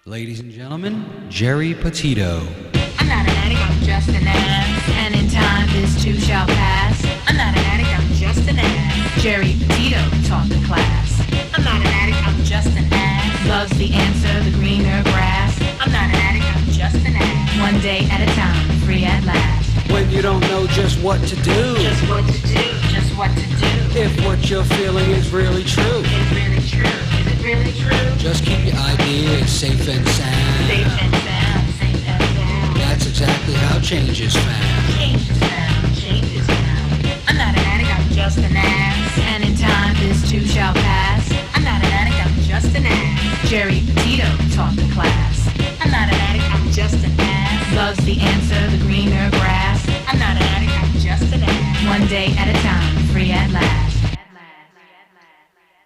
Ladies and gentlemen, Geri Petito. I'm not an addict, I'm just an ass. And in time, this too shall pass. I'm not an addict, I'm just an ass. Geri Petito taught the class. I'm not an addict, I'm just an ass. Loves the answer, the greener grass. I'm not an addict, I'm just an ass. One day at a time, free at last. When you don't know just what to do, Just what to do, just what to do. if what you're feeling is really true, It's really true, is it really true? just keep your ideas safe and sound. Safe and sound, safe and sound. That's exactly how change is found. Change is found, change is found. I'm not an addict, I'm just an ass. And in time, this too shall pass. I'm not an addict, I'm just an ass. Geri Petito taught the class. I'm not an addict, I'm just an ass. Loves the answer, the greener grass. I'm not an addict, I'm just an ass. One day at a time, free at last.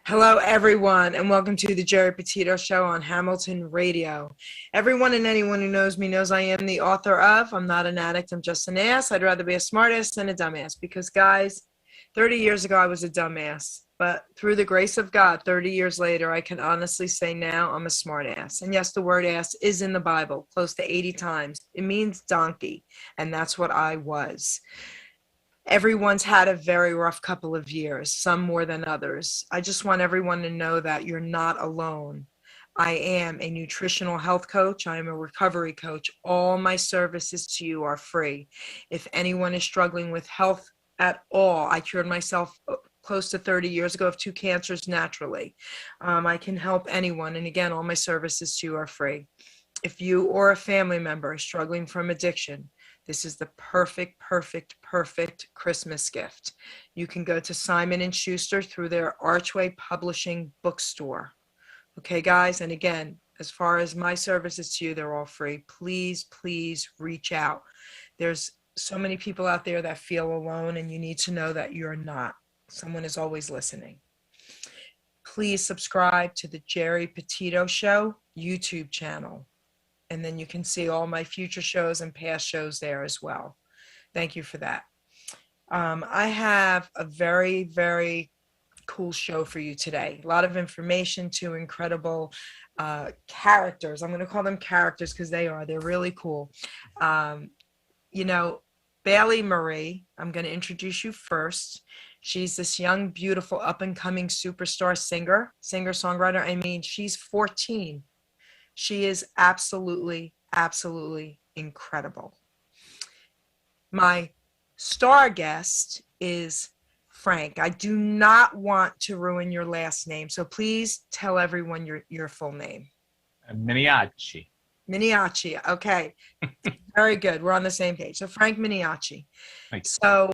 Hello, everyone, and welcome to the Geri Petito Show on Hamilton Radio. Everyone and anyone who knows me knows I am the author of I'm Not an Addict, I'm Just an Ass. I'd rather be a smartass than a dumbass because, guys, 30 years ago I was a dumbass. But through the grace of God, 30 years later, I can honestly say now I'm a smartass. And yes, the word ass is in the Bible close to 80 times. It means donkey, and that's what I was. Everyone's had a very rough couple of years, some more than others. I just want everyone to know that you're not alone. I am a nutritional health coach. I am a recovery coach. All my services to you are free. If anyone is struggling with health at all, I cured myself close to 30 years ago of 2 cancers naturally. I can help anyone. And again, all my services to you are free. If you or a family member is struggling from addiction, this is the perfect Christmas gift. You can go to Simon & Schuster through their Archway Publishing bookstore. Okay, guys? And again, as far as my services to you, they're all free. Please reach out. There's so many people out there that feel alone, and you need to know that you're not. Someone is always listening. Please subscribe to the Geri Petito Show YouTube channel. And then you can see all my future shows and past shows there as well. Thank you for that. I have a very cool show for you today. A lot of information, 2 incredible characters. I'm going to call them characters because they're really cool. Bailey Marie, I'm going to introduce you first. She's this young, beautiful, up-and-coming superstar singer-songwriter. I mean, she's 14. She is absolutely incredible. My star guest is Frank. I do not want to ruin your last name, so please tell everyone your full name. MINIACI. MINIACI, okay. Very good. We're on the same page. So Frank MINIACI. Thanks. So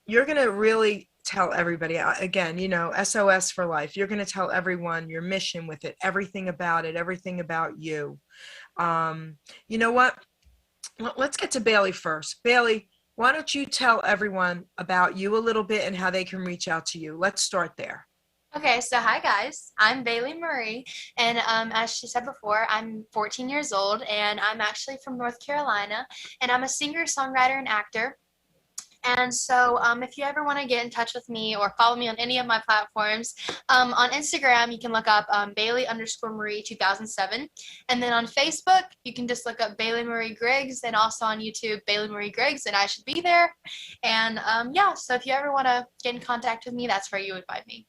you're going to really tell everybody, again, S.O.S for life. You're going to tell everyone your mission with it, everything about you. You know what? Let's get to Bailey first. Bailey, why don't you tell everyone about you a little bit and how they can reach out to you? Let's start there. Okay, so hi guys, I'm Bailey Marie, and as she said before, I'm 14 years old, and I'm actually from North Carolina, and I'm a singer, songwriter, and actor. And so if you ever want to get in touch with me or follow me on any of my platforms, on Instagram, you can look up Bailey_Marie 2007. And then on Facebook, you can just look up Bailey Marie Griggs, and also on YouTube, Bailey Marie Griggs, and I should be there. And so if you ever want to get in contact with me, that's where you would find me.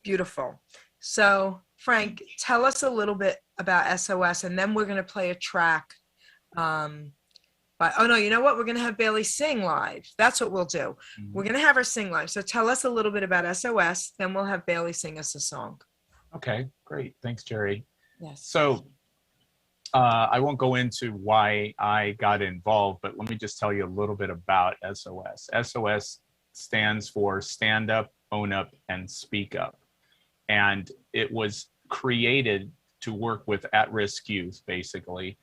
Beautiful. So Frank, tell us a little bit about S.O.S, and then we're going to play a track. Oh no, you know what? We're going to have Bailey sing live. That's what we'll do. We're going to have her sing live. So tell us a little bit about S.O.S, then we'll have Bailey sing us a song. Okay, great. Thanks, Geri. Yes. So I won't go into why I got involved, but let me just tell you a little bit about S.O.S. S.O.S stands for Stand Up, Own Up, and Speak Up. And it was created to work with at-risk youth, basically.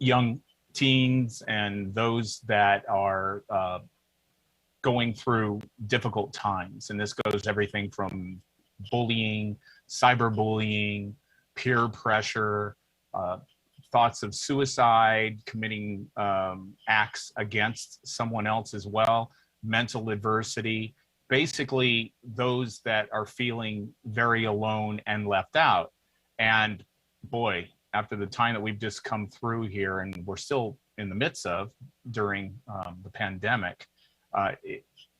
Young teens and those that are going through difficult times. And this goes everything from bullying, cyberbullying, peer pressure, thoughts of suicide, committing acts against someone else as well, mental adversity, basically those that are feeling very alone and left out. And boy, after the time that we've just come through here, and we're still in the midst of during the pandemic,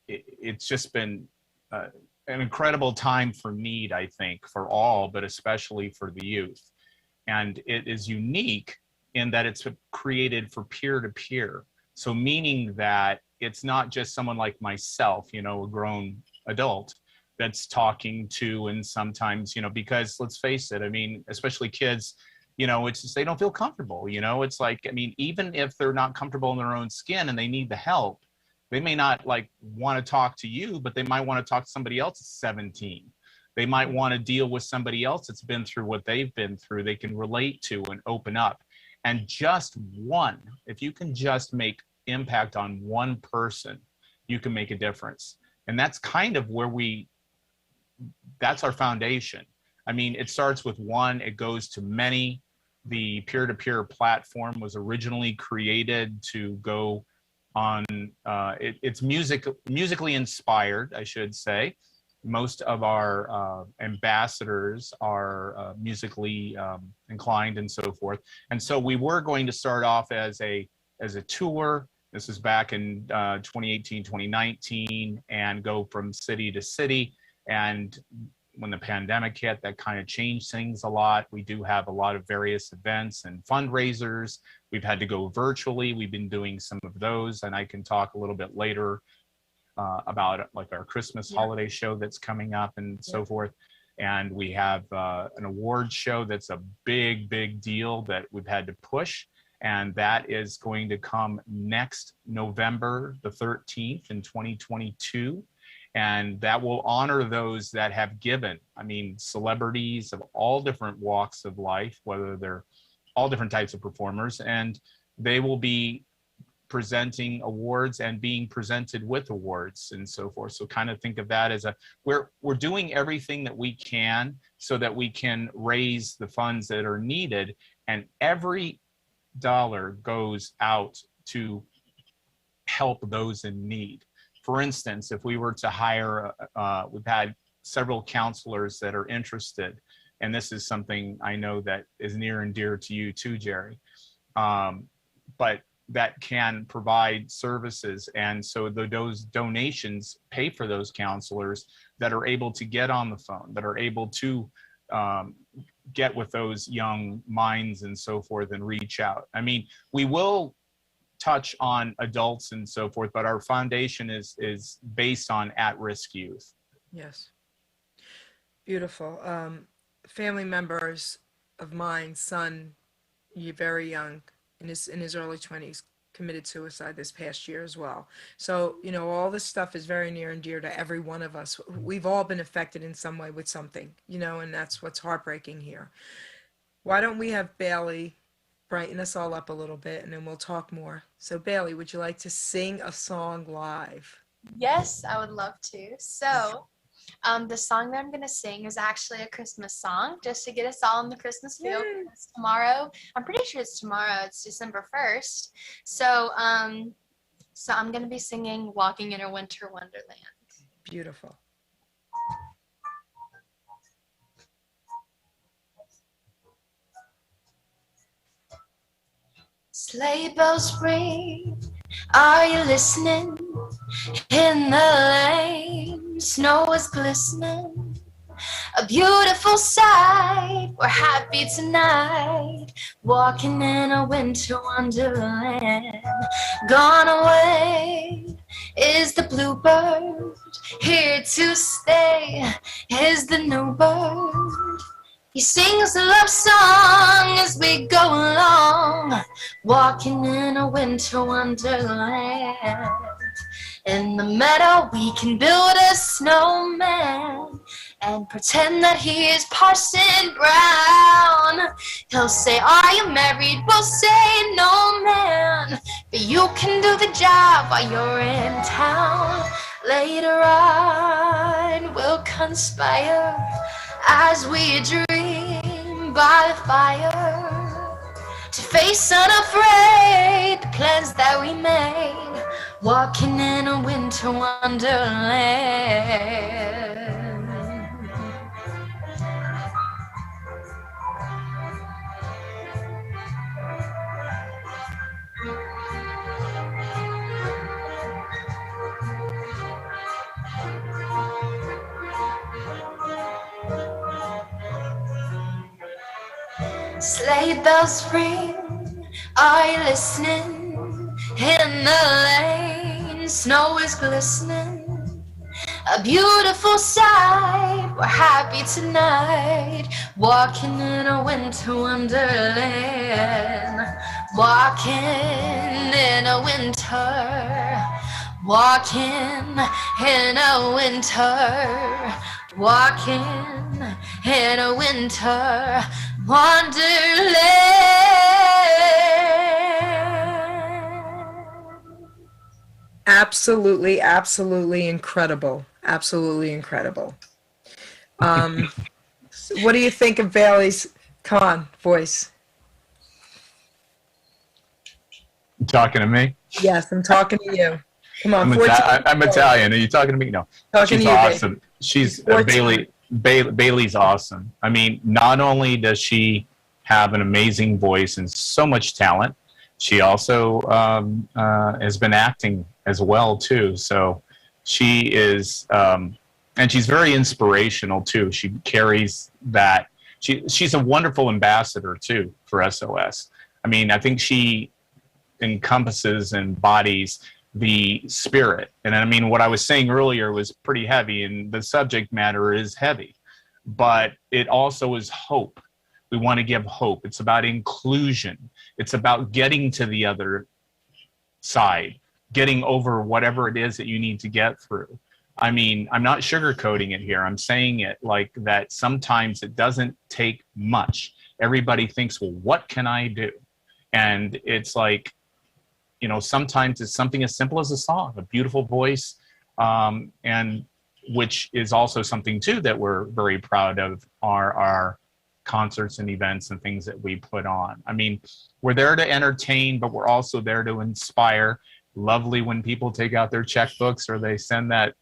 it's just been an incredible time for need, I think, for all, but especially for the youth. And it is unique in that it's created for peer-to-peer. So meaning that it's not just someone like myself, you know, a grown adult that's talking to, and sometimes, you know, because let's face it, I mean, especially kids, you know, it's just, they don't feel comfortable, you know, it's like, I mean, even if they're not comfortable in their own skin and they need the help, they may not like want to talk to you, but they might want to talk to somebody else that's 17. They might want to deal with somebody else that's been through what they've been through, they can relate to and open up. And just one, if you can just make impact on one person, you can make a difference. And that's kind of where that's our foundation. I mean, it starts with one, it goes to many. The peer-to-peer platform was originally created to go on, it's musically inspired, I should say. Most of our ambassadors are musically inclined and so forth. And so we were going to start off as a tour. This is back in 2018, 2019, and go from city to city. And when the pandemic hit, that kind of changed things a lot. We do have a lot of various events and fundraisers. We've had to go virtually. We've been doing some of those, and I can talk a little bit later about like our Christmas holiday show that's coming up and so forth. And we have an award show that's a big, big deal that we've had to push. And that is going to come next November the 13th in 2022. And that will honor those that have given. I mean, celebrities of all different walks of life, whether they're all different types of performers, and they will be presenting awards and being presented with awards and so forth. So kind of think of that as we're doing everything that we can so that we can raise the funds that are needed, and every dollar goes out to help those in need. For instance, if we were to hire, we've had several counselors that are interested, and this is something I know that is near and dear to you too, Geri, but that can provide services. And so those donations pay for those counselors that are able to get on the phone, that are able to get with those young minds and so forth and reach out. I mean, we will touch on adults and so forth, but our foundation is based on at-risk youth. Yes. Beautiful. Family members of mine, son, very young, in his early 20s, committed suicide this past year as well. So, you know, all this stuff is very near and dear to every one of us. We've all been affected in some way with something, you know, and that's what's heartbreaking here. Why don't we have Bailey brighten us all up a little bit, and then we'll talk more. So Bailey, would you like to sing a song live? Yes, I would love to. So the song that I'm going to sing is actually a Christmas song, just to get us all in the Christmas feel. It's tomorrow. I'm pretty sure it's tomorrow. It's December 1st. So I'm going to be singing Walking in a Winter Wonderland. Beautiful. Sleigh bells ring, are you listening? In the lane, snow is glistening, a beautiful sight. We're happy tonight, walking in a winter wonderland. Gone away is the bluebird, here to stay is the new bird. He sings a love song as we go along, walking in a winter wonderland. In the meadow we can build a snowman and pretend that he is Parson Brown. He'll say, "Are you married?" We'll say, "No, man," but you can do the job while you're in town. Later on we'll conspire as we dream by the fire, to face unafraid the plans that we made, walking in a winter wonderland. Sleigh bells ring, are you listening? In the lane, snow is glistening. A beautiful sight, we're happy tonight. Walking in a winter wonderland. Walking in a winter. Walking in a winter. Walking in a winter wonderland. Absolutely, absolutely incredible. Absolutely incredible. What do you think of Bailey's, come on, voice? You talking to me? Yes, I'm talking to you. Come on. I'm Italian. Are you talking to me? No. Talking She's to you, awesome. baby. She's 14. Bailey's awesome. I mean, not only does she have an amazing voice and so much talent, she also has been acting as well too. So she is, and she's very inspirational too. She carries that. She's a wonderful ambassador too for S.O.S. I mean, I think she encompasses and embodies the spirit. And I mean, what I was saying earlier was pretty heavy, and the subject matter is heavy, but it also is hope. We want to give hope. It's about inclusion. It's about getting to the other side, getting over whatever it is that you need to get through. I mean, I'm not sugarcoating it here. I'm saying it like that sometimes it doesn't take much. Everybody thinks, well, what can I do? And it's like, you know, sometimes it's something as simple as a song, a beautiful voice, and which is also something too that we're very proud of, our concerts and events and things that we put on. I mean, we're there to entertain, but we're also there to inspire. Lovely when people take out their checkbooks or they send that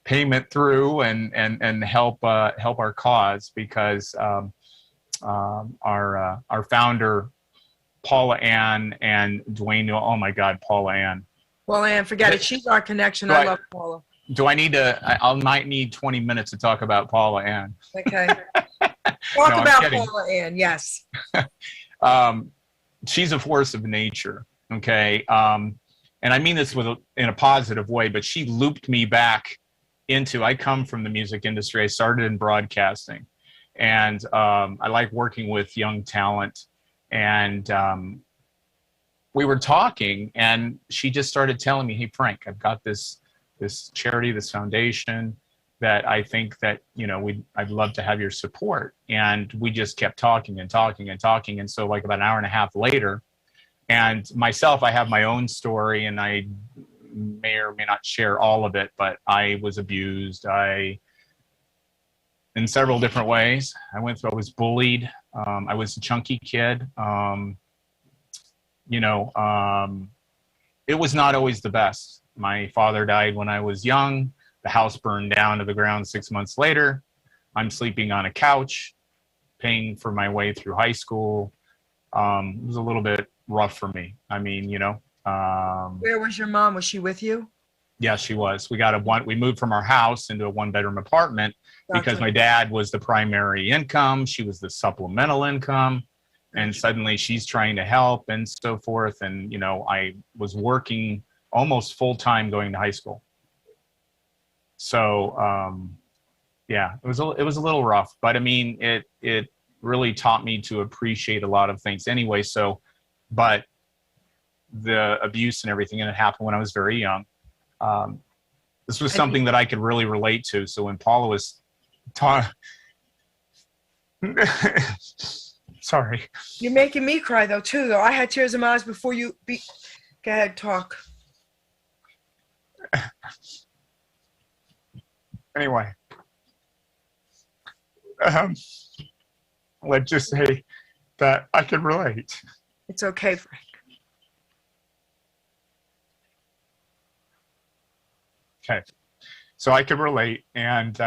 payment through and help our cause, because our founder, Paula Ann and Dwayne, oh my God, Paula Ann. Paula Ann, forget it. She's our connection. I love Paula. Do I need to, I might need 20 minutes to talk about Paula Ann. Okay. Talk about Paula Ann, yes. She's a force of nature, okay? And I mean this in a positive way, but she looped me back into, I come from the music industry. I started in broadcasting, and I like working with young talent. And we were talking, and she just started telling me, hey, Frank, I've got this charity, this foundation that I think that, you know, I'd love to have your support. And we just kept talking and talking and talking. And so like about an hour and a half later, and myself, I have my own story, and I may or may not share all of it, but I was abused. In several different ways. I was bullied. I was a chunky kid. It was not always the best. My father died when I was young. The house burned down to the ground 6 months later. I'm sleeping on a couch, paying for my way through high school. It was a little bit rough for me. I mean, you know. Where was your mom? Was she with you? Yeah, she was. We moved from our house into a one-bedroom apartment. Gotcha. Because my dad was the primary income, she was the supplemental income, and suddenly she's trying to help and so forth. And, you know, I was working almost full time going to high school. So, yeah, it was a little rough, but I mean, it really taught me to appreciate a lot of things anyway. So, but the abuse and everything, and it happened when I was very young. This was something that I could really relate to. So when Paula was sorry. You're making me cry though too. I had tears in my eyes before you. Go ahead, talk. Anyway, let's just say that I can relate. It's okay, Frank. Okay, so I can relate, and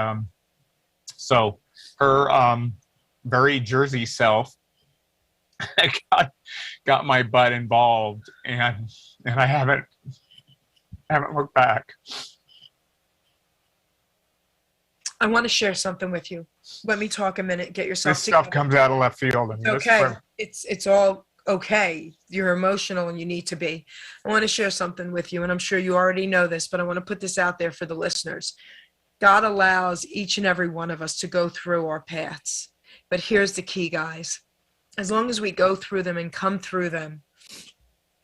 so her very Jersey self got my butt involved, and I haven't looked back. I want to share something with you. Let me talk a minute. Get yourself This stuff together. comes out of left field. I mean, this is Okay. where- It's all okay. You're emotional and you need to be. I want to share something with you, and I'm sure you already know this, but I want to put this out there for the listeners. God allows each and every one of us to go through our paths. But here's the key, guys. As long as we go through them and come through them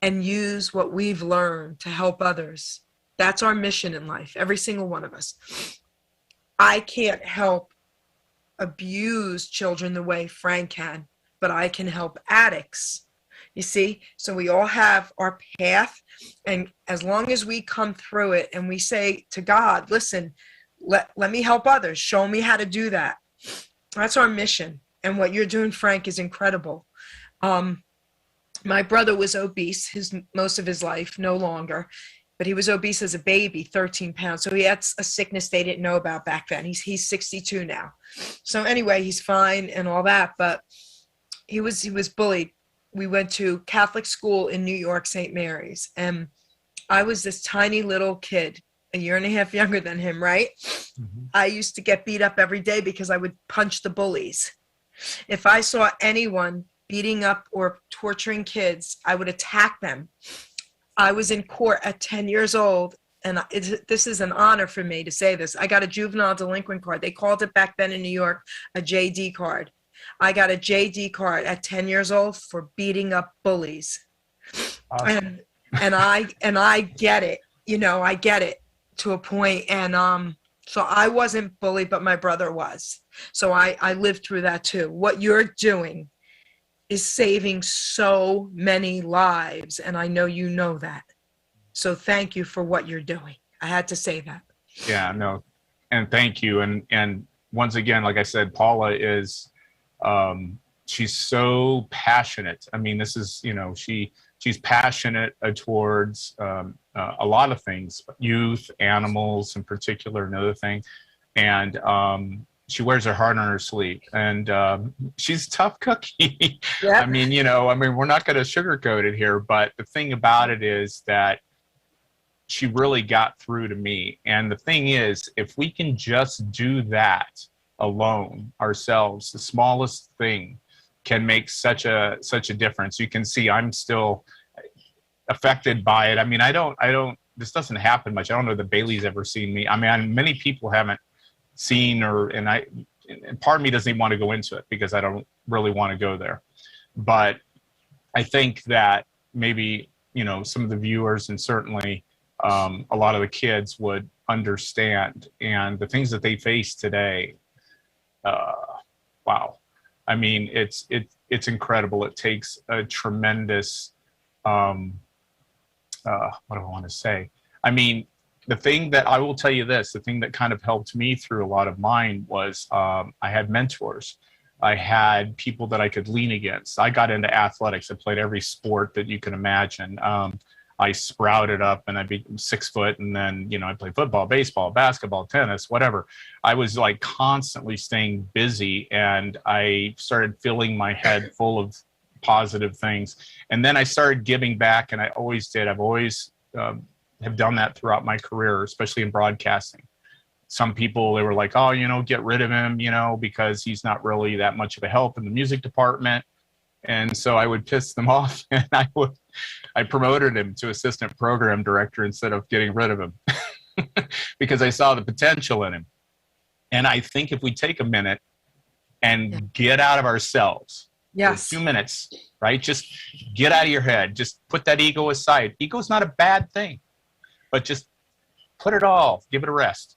and use what we've learned to help others, that's our mission in life, every single one of us. I can't help abuse children the way Frank can, but I can help addicts. You see? So we all have our path, and as long as we come through it and we say to God, listen, let me help others, show me how to do that. That's our mission. And what you're doing, Frank, is incredible. My brother was obese most of his life, no longer, but he was obese as a baby, 13 pounds. So he had a sickness they didn't know about back then. He's 62 now. So anyway, he's fine and all that, but he was bullied. We went to Catholic school in New York, St. Mary's, and I was this tiny little kid, a year and a half younger than him, right? Mm-hmm. I used to get beat up every day because I would punch the bullies. If I saw anyone beating up or torturing kids, I would attack them. I was in court at 10 years old, and this is an honor for me to say this. I got a juvenile delinquent card. They called it back then in New York a JD card. I got a JD card at 10 years old for beating up bullies. Awesome. And I get it. You know, I get it to a point. And so I wasn't bullied, but my brother was. So I lived through that too. What you're doing is saving so many lives, and I know you know that. So thank you for what you're doing. I had to say that. Yeah, no, and thank you. And once again, like I said, Paula is, she's so passionate. I mean, this is, you know, she's passionate towards a lot of things, youth, animals in particular, another thing. And she wears her heart on her sleeve, and she's a tough cookie. Yep. I mean, we're not going to sugarcoat it here, but the thing about it is that she really got through to me. And the thing is, if we can just do that alone ourselves, the smallest thing can make such a difference. You can see I'm still affected by it. I mean, this doesn't happen much. I don't know that Bailey's ever seen me. I mean, many people haven't seen and part of me doesn't even want to go into it because I don't really want to go there. But I think that maybe, some of the viewers and certainly a lot of the kids would understand, and the things that they face today, wow. I mean, it's incredible. It takes a tremendous, what do I want to say? I mean, the thing that I will tell you this, the thing that kind of helped me through a lot of mine was I had mentors. I had people that I could lean against. I got into athletics. I played every sport that you can imagine. I sprouted up and I became 6 foot, and then, I played football, baseball, basketball, tennis, whatever. I was like constantly staying busy, and I started filling my head full of positive things. And then I started giving back, and I always did. I've always have done that throughout my career, especially in broadcasting. Some people, they were like, oh, get rid of him, because he's not really that much of a help in the music department. And so I would piss them off, and I promoted him to assistant program director instead of getting rid of him because I saw the potential in him. And I think if we take a minute and get out of ourselves, yes, for 2 minutes, right? Just get out of your head. Just put that ego aside. Ego's not a bad thing, but just put it all, give it a rest,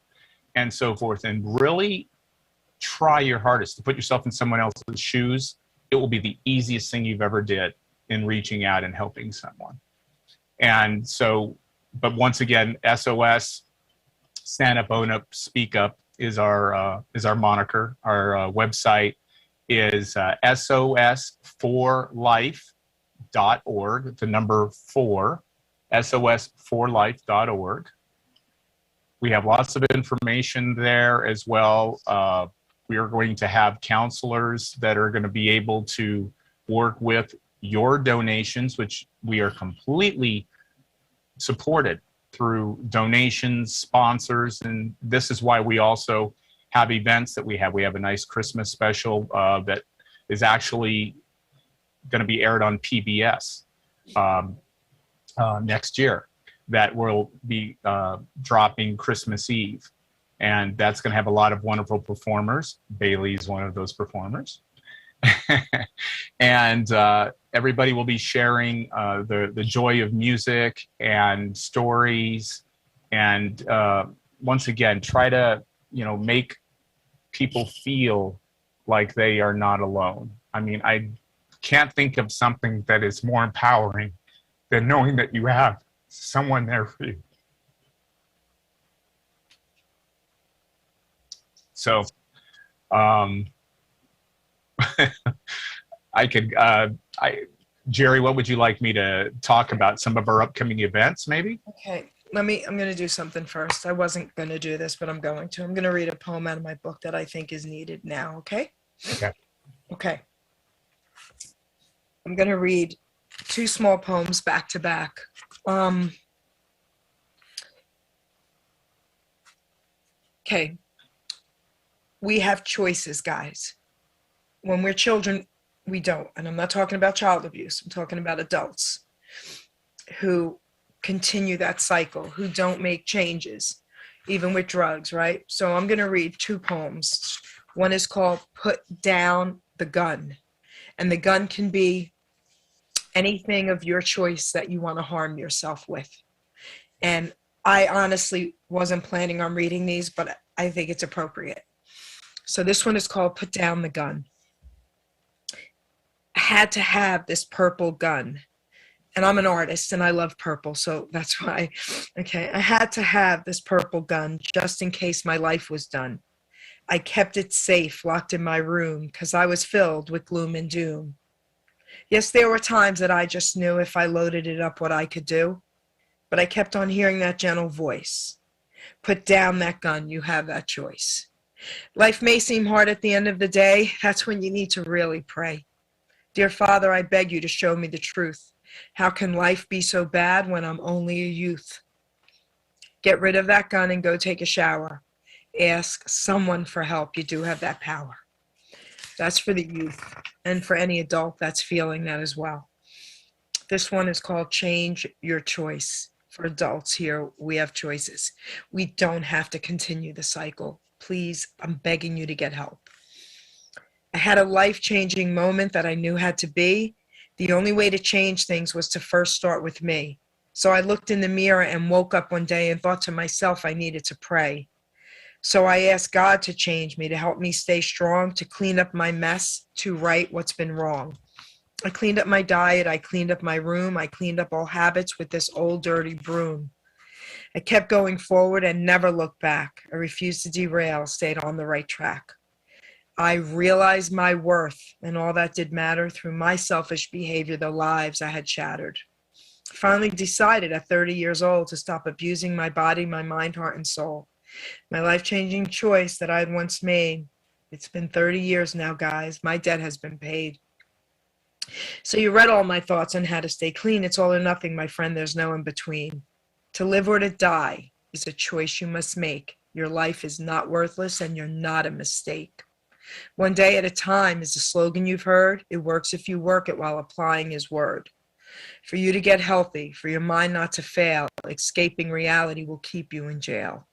and so forth. And really try your hardest to put yourself in someone else's shoes. It will be the easiest thing you've ever did in reaching out and helping someone. And so, but once again, SOS, Stand Up, Own Up, Speak Up is our moniker. Our website is SOS4life.org, the number 4, SOS4life.org. We have lots of information there as well. We are going to have counselors that are going to be able to work with your donations, which we are completely supported through donations, sponsors, and this is why we also have events that we have. We have a nice Christmas special that is actually going to be aired on PBS next year, that will be dropping Christmas Eve. And that's going to have a lot of wonderful performers. Bailey's one of those performers. And everybody will be sharing the joy of music and stories. And once again, try to, make people feel like they are not alone. I mean, I can't think of something that is more empowering than knowing that you have someone there for you. So, Geri, what would you like me to talk about? Some of our upcoming events, maybe? Okay, I'm going to do something first. I wasn't going to do this, but I'm going to. I'm going to read a poem out of my book that I think is needed now, okay? Okay. Okay. I'm going to read 2 small poems back to back. Okay. We have choices, guys. When we're children, we don't. And I'm not talking about child abuse. I'm talking about adults who continue that cycle, who don't make changes, even with drugs, right? So I'm going to read 2 poems. One is called Put Down the Gun. And the gun can be anything of your choice that you want to harm yourself with. And I honestly wasn't planning on reading these, but I think it's appropriate. So this one is called Put Down the Gun. I had to have this purple gun. And I'm an artist and I love purple, so that's why. Okay, I had to have this purple gun just in case my life was done. I kept it safe, locked in my room, because I was filled with gloom and doom. Yes, there were times that I just knew if I loaded it up what I could do, but I kept on hearing that gentle voice. Put down that gun, you have that choice. Life may seem hard at the end of the day. That's when you need to really pray. Dear Father, I beg you to show me the truth. How can life be so bad when I'm only a youth? Get rid of that gun and go take a shower. Ask someone for help. You do have that power. That's for the youth, and for any adult that's feeling that as well. This one is called Change Your Choice. For adults here, we have choices. We don't have to continue the cycle. Please, I'm begging you to get help. I had a life-changing moment that I knew had to be. The only way to change things was to first start with me. So I looked in the mirror and woke up one day and thought to myself I needed to pray. So I asked God to change me, to help me stay strong, to clean up my mess, to right what's been wrong. I cleaned up my diet, I cleaned up my room, I cleaned up all habits with this old dirty broom. I kept going forward and never looked back. I refused to derail, stayed on the right track. I realized my worth and all that did matter through my selfish behavior, the lives I had shattered. I finally decided at 30 years old to stop abusing my body, my mind, heart, and soul. My life-changing choice that I had once made. It's been 30 years now, guys. My debt has been paid. So you read all my thoughts on how to stay clean. It's all or nothing, my friend. There's no in between. To live or to die is a choice you must make. Your life is not worthless and you're not a mistake. One day at a time is a slogan you've heard. It works if you work it while applying his word. For you to get healthy, for your mind not to fail, escaping reality will keep you in jail.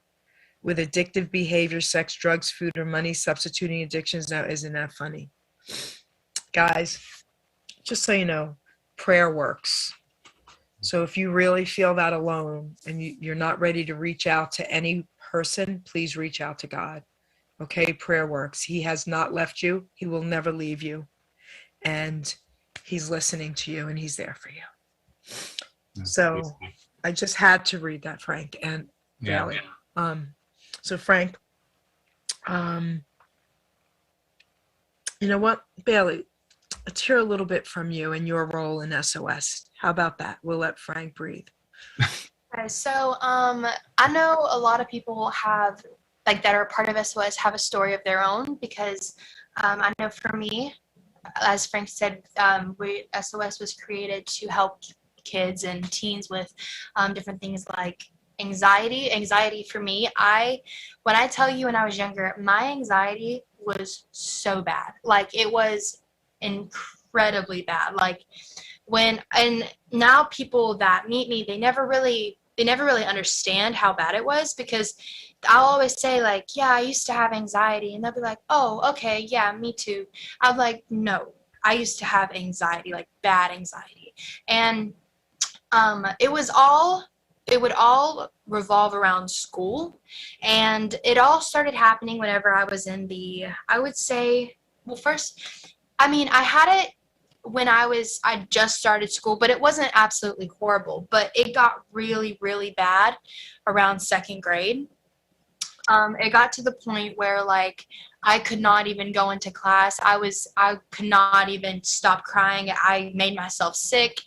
With addictive behavior, sex, drugs, food, or money, substituting addictions. Now, isn't that funny? Guys, just so you know, prayer works. So if you really feel that alone and you're not ready to reach out to any person, please reach out to God. Okay, prayer works. He has not left you. He will never leave you. And he's listening to you and he's there for you. So I just had to read that, Frank and Bailey. So Frank, you know what, Bailey, let's hear a little bit from you and your role in S.O.S. How about that? We'll let Frank breathe. Okay, so I know a lot of people have, like, that are part of S.O.S. have a story of their own, because I know for me, as Frank said, S.O.S. was created to help kids and teens with different things like Anxiety for me, when I tell you when I was younger, my anxiety was so bad. Like, it was incredibly bad. Like, and now people that meet me, they never really understand how bad it was, because I'll always say, like, yeah, I used to have anxiety, and they'll be like, oh, okay, yeah, me too. I'm like, no, I used to have anxiety, like bad anxiety. And it would all revolve around school, and it all started happening whenever I was in I would say, well, first, I mean, I had it when I just started school, but it wasn't absolutely horrible, but it got really, really bad around second grade. It got to the point where, like, I could not even go into class. I could not even stop crying. I made myself sick.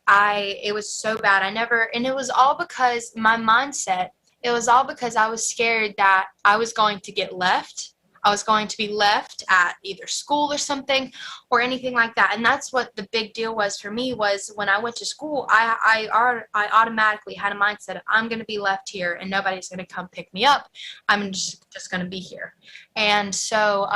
It was so bad. And it was all because my mindset, it was all because I was scared that I was going to get left. I was going to be left at either school or something or anything like that. And that's what the big deal was for me, was when I went to school, I automatically had a mindset of, I'm going to be left here and nobody's going to come pick me up. I'm just going to be here. And so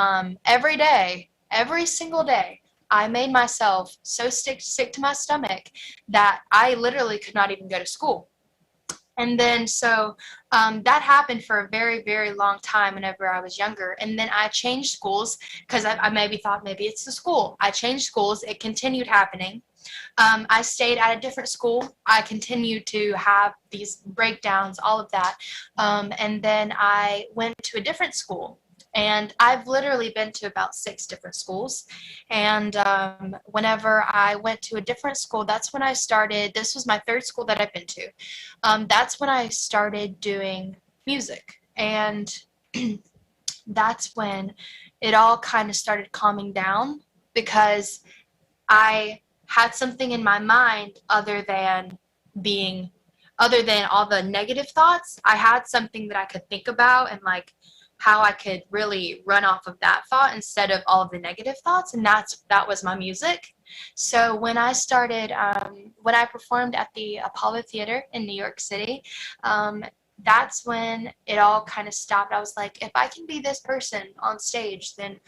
every day, every single day, I made myself so sick to my stomach that I literally could not even go to school. And then so that happened for a very, very long time whenever I was younger. And then I changed schools because I maybe thought maybe it's the school. I changed schools. It continued happening. I stayed at a different school. I continued to have these breakdowns, all of that. And then I went to a different school. And I've literally been to about 6 different schools. And whenever I went to a different school, that's when I started. This was my 3rd school that I've been to. That's when I started doing music. And that's when it all kind of started calming down, because I had something in my mind other than all the negative thoughts. I had something that I could think about, and like how I could really run off of that thought instead of all of the negative thoughts, and that was my music. So when I started, when I performed at the Apollo Theater in New York City, that's when it all kind of stopped. I was like, if I can be this person on stage, then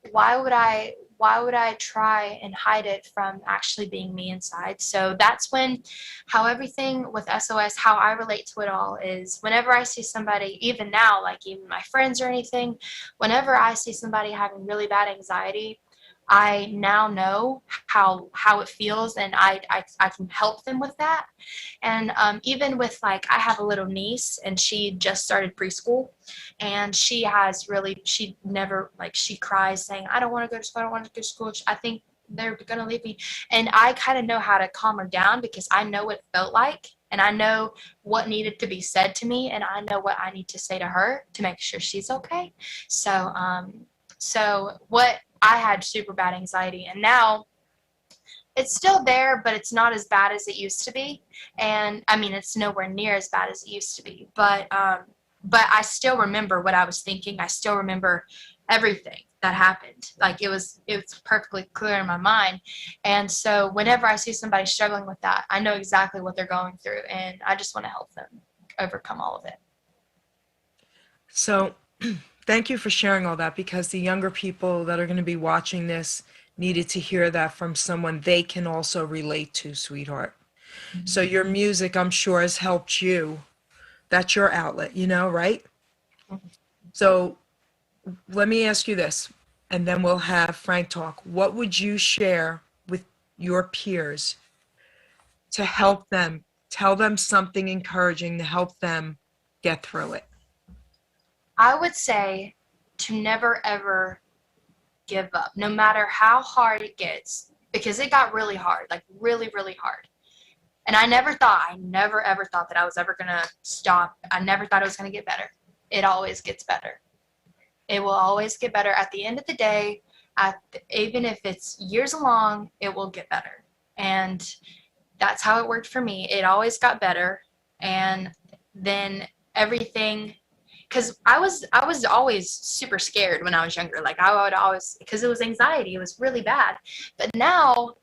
why would I try and hide it from actually being me inside? So that's when, how everything with SOS, how I relate to it all is, whenever I see somebody, even now, like even my friends or anything, whenever I see somebody having really bad anxiety, I now know how it feels, and I can help them with that. And even with, like, I have a little niece, and she just started preschool, and she never, like, she cries saying, I don't want to go to school, I don't want to go to school, I think they're going to leave me. And I kind of know how to calm her down, because I know what it felt like, and I know what needed to be said to me, and I know what I need to say to her to make sure she's okay. So I had super bad anxiety, and now it's still there, but it's not as bad as it used to be. And I mean, it's nowhere near as bad as it used to be, but I still remember what I was thinking. I still remember everything that happened. Like, it's perfectly clear in my mind. And so whenever I see somebody struggling with that, I know exactly what they're going through, and I just want to help them overcome all of it. So thank you for sharing all that, because the younger people that are going to be watching this needed to hear that from someone they can also relate to, sweetheart. Mm-hmm. So your music, I'm sure, has helped you. That's your outlet, right? Mm-hmm. So let me ask you this, and then we'll have Frank talk. What would you share with your peers to help them, tell them something encouraging to help them get through it? I would say to never, ever give up, no matter how hard it gets, because it got really hard, like really, really hard. And I never, ever thought that I was ever going to stop. I never thought it was going to get better. It always gets better. It will always get better. At the end of the day, even if it's years along, it will get better. And that's how it worked for me. It always got better. And then everything, because I was always super scared when I was younger. Like, I would always, because it was anxiety, it was really bad. But now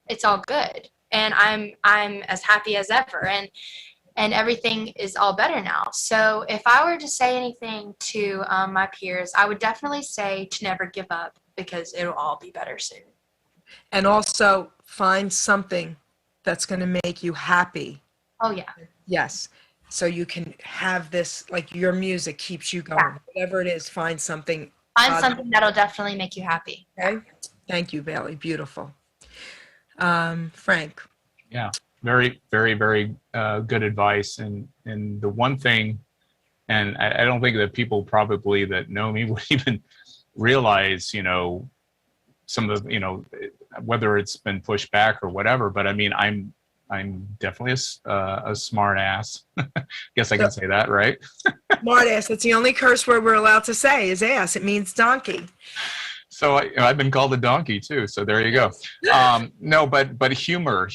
it's all good, and I'm as happy as ever. And and everything is all better now. So if I were to say anything to my peers, I would definitely say to never give up, because it'll all be better soon. And also find something that's going to make you happy. Oh, yeah. Yes. So you can have this, like your music keeps you going. Yeah. Whatever it is, find something. Find something that'll definitely make you happy. Okay. Thank you, Bailey. Beautiful. Frank. Yeah, very, very, very good advice. And the one thing, and I don't think that people probably that know me would even realize, you know, some of the, you know, whether it's been pushed back or whatever, but I mean, I'm definitely a smart ass. Guess I can say that, right? Smart ass. That's the only curse word we're allowed to say is ass. It means donkey. So I've been called a donkey too. So there you go. No, but humor,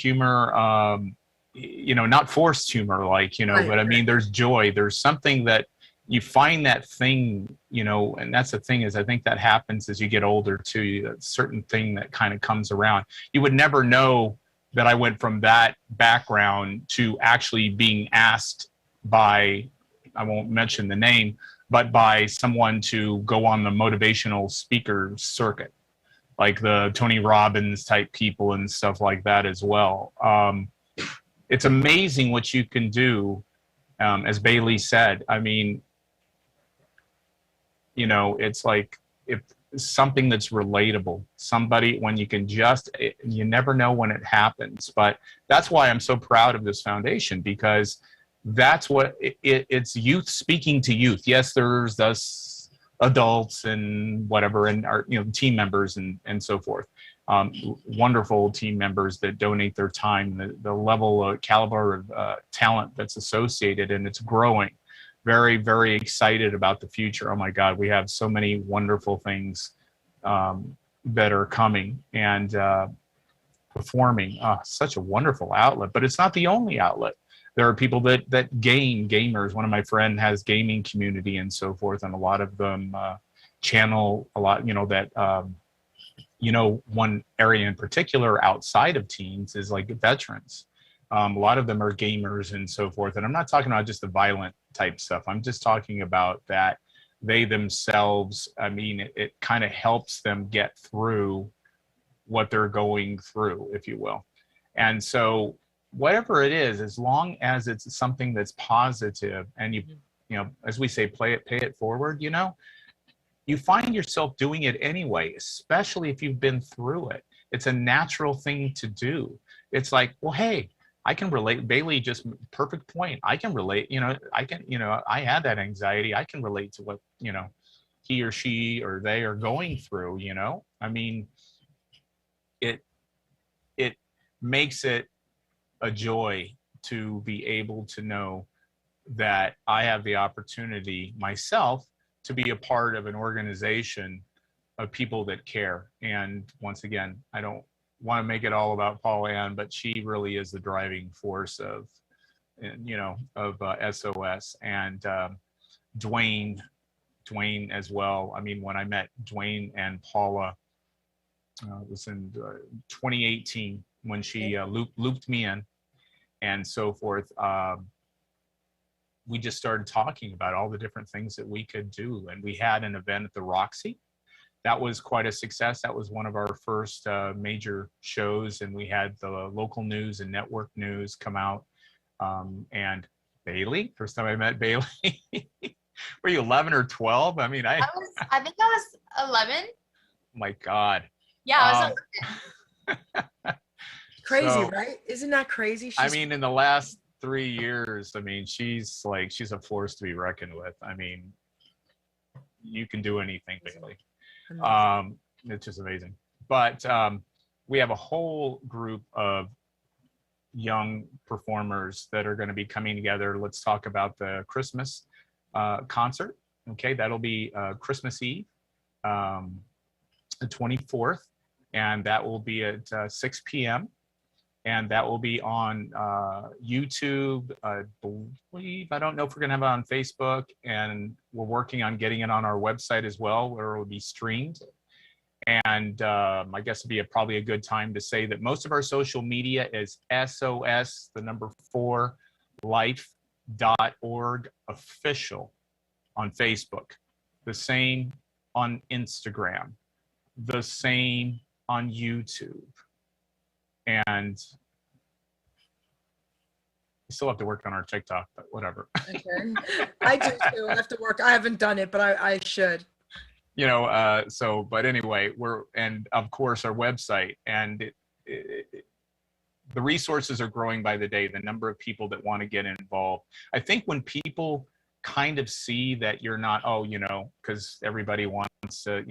you know, not forced humor, like, you know, but I mean, there's joy. There's something that you find that thing, you know, and that's the thing is I think that happens as you get older too. That certain thing that kind of comes around. You would never know that I went from that background to actually being asked by, I won't mention the name, but by someone to go on the motivational speaker circuit, like the Tony Robbins type people and stuff like that as well. It's amazing what you can do, as Bailey said. I mean, you know, it's like if something that's relatable, somebody when you can just, you never know when it happens. But that's why I'm so proud of this foundation, because that's what it's youth speaking to youth. Yes, there's us adults and whatever, and our, you know, team members and so forth. Wonderful team members that donate their time, the level of caliber of talent that's associated, and it's growing. Very, very excited about the future. Oh my God, we have so many wonderful things that are coming and performing. Such a wonderful outlet, but it's not the only outlet. There are people that gamers. One of my friends has gaming community and so forth, and a lot of them channel a lot, you know, that, you know, one area in particular outside of teens is like veterans. A lot of them are gamers and so forth. And I'm not talking about just the violent type stuff. I'm just talking about that they themselves, I mean, it kind of helps them get through what they're going through, if you will. And so whatever it is, as long as it's something that's positive and you know, as we say, pay it forward, you know, you find yourself doing it anyway, especially if you've been through it. It's a natural thing to do. It's like, well, hey, I can relate. Bailey, just perfect point. I can relate, you know, I had that anxiety. I can relate to what, you know, he or she or they are going through, you know. I mean, it makes it a joy to be able to know that I have the opportunity myself to be a part of an organization of people that care. And once again, I don't want to make it all about Paul Ann, but she really is the driving force of, you know, of S.O.S. and Dwayne as well. I mean, when I met Dwayne and Paula, it was in 2018 when she looped me in and so forth. We just started talking about all the different things that we could do. And we had an event at the Roxy. That was quite a success. That was one of our first major shows. And we had the local news and network news come out. And Bailey, first time I met Bailey, were you 11 or 12? I mean, I think I was 11. My God. Yeah, I was 11. Crazy, So, right? Isn't that crazy? I mean, in the last 3 years, I mean, she's a force to be reckoned with. I mean, you can do anything, Bailey. It's just amazing. But we have a whole group of young performers that are going to be coming together. Let's talk about the Christmas concert. Okay, that'll be Christmas Eve, the 24th, and that will be at 6 p.m. And that will be on YouTube, I believe. I don't know if we're going to have it on Facebook, and we're working on getting it on our website as well, where it will be streamed. And I guess it'd be probably a good time to say that most of our social media is SOS, the number 4, life.org official on Facebook, the same on Instagram, the same on YouTube. And we still have to work on our TikTok, but whatever. Okay. I do too. I have to work. I haven't done it, but I should. But anyway, and of course our website, and the resources are growing by the day, the number of people that want to get involved. I think when people kind of see that you're not, because everybody wants to,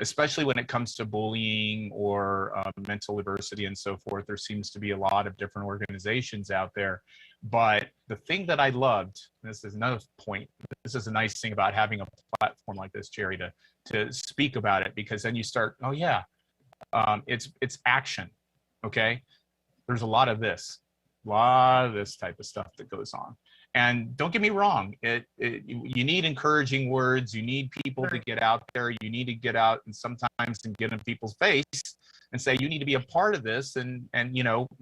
especially when it comes to bullying or mental adversity and so forth, there seems to be a lot of different organizations out there. But the thing that I loved, and this is another point, this is a nice thing about having a platform like this, Geri, to speak about it, because then you start, it's action, okay? There's a lot of this type of stuff that goes on. And don't get me wrong, you need encouraging words, you need people to get out there, you need to get out and sometimes get in people's face and say, you need to be a part of this, and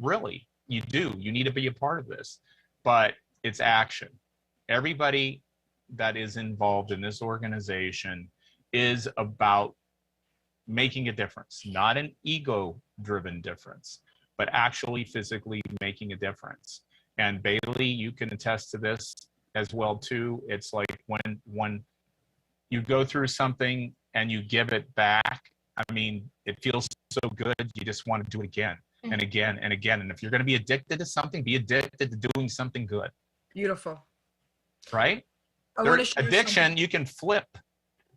really, you do. You need to be a part of this. But it's action. Everybody that is involved in this organization is about making a difference, not an ego-driven difference, but actually physically making a difference. And Bailey, you can attest to this as well too. It's like when you go through something and you give it back, I mean, it feels so good. You just want to do it again and again and again. And if you're going to be addicted to something, be addicted to doing something good. Beautiful. Right? Addiction, you can flip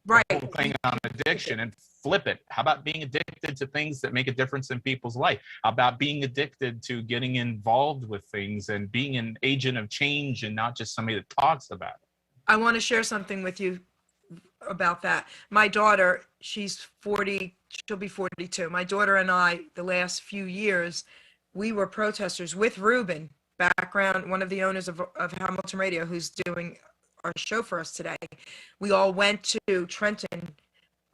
the whole thing on addiction and flip it. How about being addicted to things that make a difference in people's life? How about being addicted to getting involved with things and being an agent of change and not just somebody that talks about it? I want to share something with you about that. My daughter, she's 40, she'll be 42. My daughter and I, the last few years, we were protesters with Ruben, one of the owners of Hamilton Radio, who's doing our show for us today. We all went to Trenton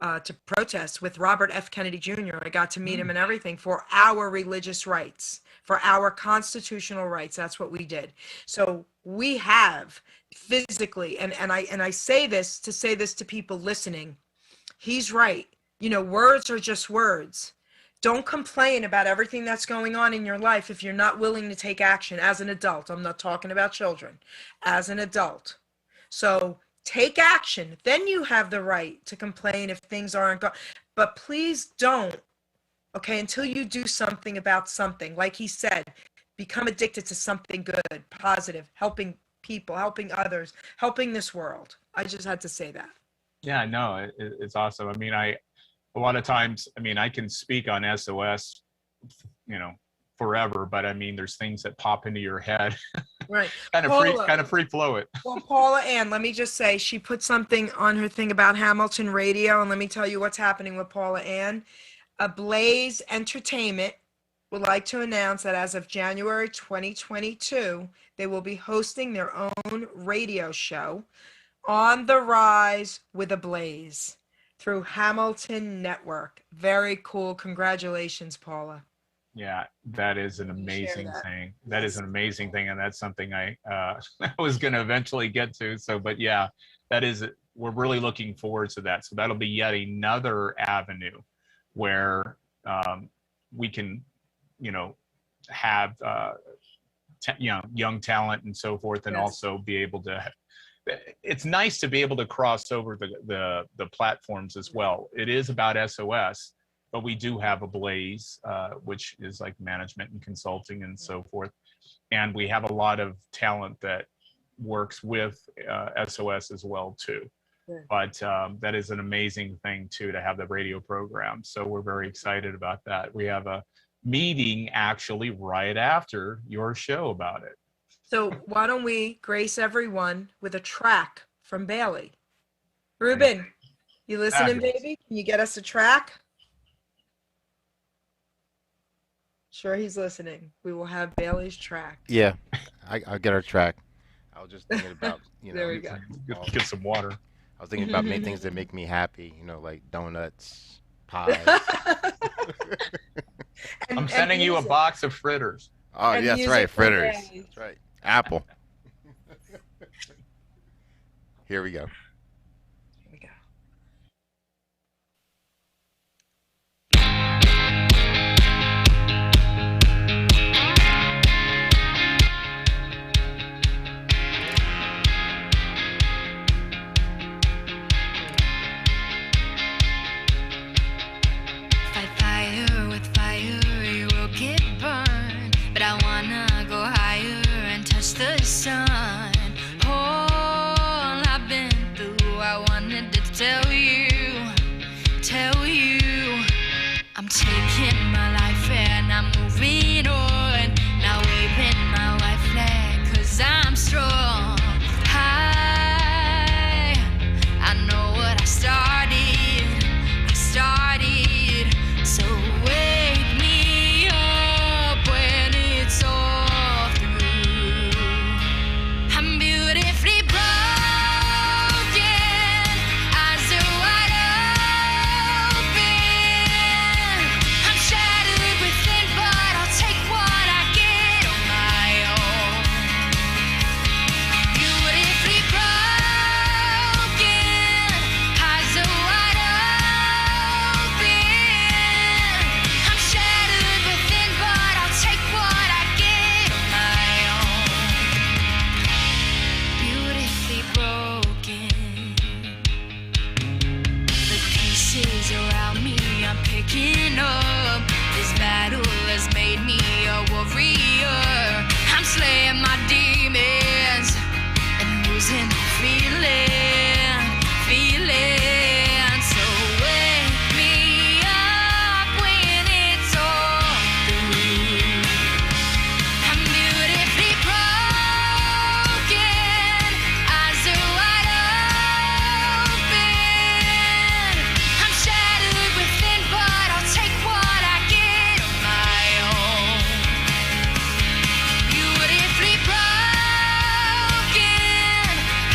to protest with Robert F. Kennedy Jr. I got to meet him and everything for our religious rights, for our constitutional rights. That's what we did. So we have physically, and I say this to people listening. He's right. Words are just words. Don't complain about everything that's going on in your life if you're not willing to take action as an adult. I'm not talking about children. As an adult. So take action. Then you have the right to complain if things aren't going. But please don't, okay, until you do something about something. Like he said, become addicted to something good, positive, helping people, helping others, helping this world. I just had to say that. Yeah, no, it's awesome. I mean, a lot of times, I can speak on S.O.S, forever, but I mean, there's things that pop into your head. Right. kind of free flow it. Well, Paula Ann, let me just say, she put something on her thing about Hamilton Radio, and let me tell you what's happening with Paula Ann. Blaze Entertainment would like to announce that as of January 2022, they will be hosting their own radio show, On the Rise with a Blaze, through Hamilton Network. Very cool. Congratulations, Paula. Yeah, that is an amazing thing. That is an amazing thing, and that's something I was going to eventually get to. So, but yeah, we're really looking forward to that. So that'll be yet another avenue where we can, have young talent and so forth, and also be able to. It's nice to be able to cross over the platforms as well. It is about S.O.S. But we do have a Blaze, which is like management and consulting and so forth. And we have a lot of talent that works with S.O.S. as well, too. Yeah. But that is an amazing thing, too, to have the radio program. So we're very excited about that. We have a meeting actually right after your show about it. So why don't we grace everyone with a track from Bailey? Ruben, you listening, baby? Can you get us a track? Sure, he's listening. We will have Bailey's track. Yeah, I'll get our track. I was just thinking about, there we go. Get some water. I was thinking about many things that make me happy, like donuts, pies. I'm sending you a box of fritters. Oh, yeah, that's right, fritters. That's right. Apple. Here we go. Here we go. Fight fire with fire, you will get burned. But I wanna go higher and touch the sun. All I've been through, I wanted to tell you. I'm taking my life and I'm moving on. Now waving my white flag, 'cause I'm strong. I know what I started. So wake me up when it's all through. I'm beautifully broken, eyes are wide open. I'm shattered within, but I'll take what I get on my own. Beautifully broken, eyes are wide open. I'm shattered within, but I'll take what I get on my own. Beautifully broken. The pieces around me I'm picking up. This battle has made me a warrior. I'm slaying my demons and losing the feeling. So wake me up when it's all through. I'm beautifully broken, eyes are wide open. I'm shattered within, but I'll take what I get on my own. Beautifully broken,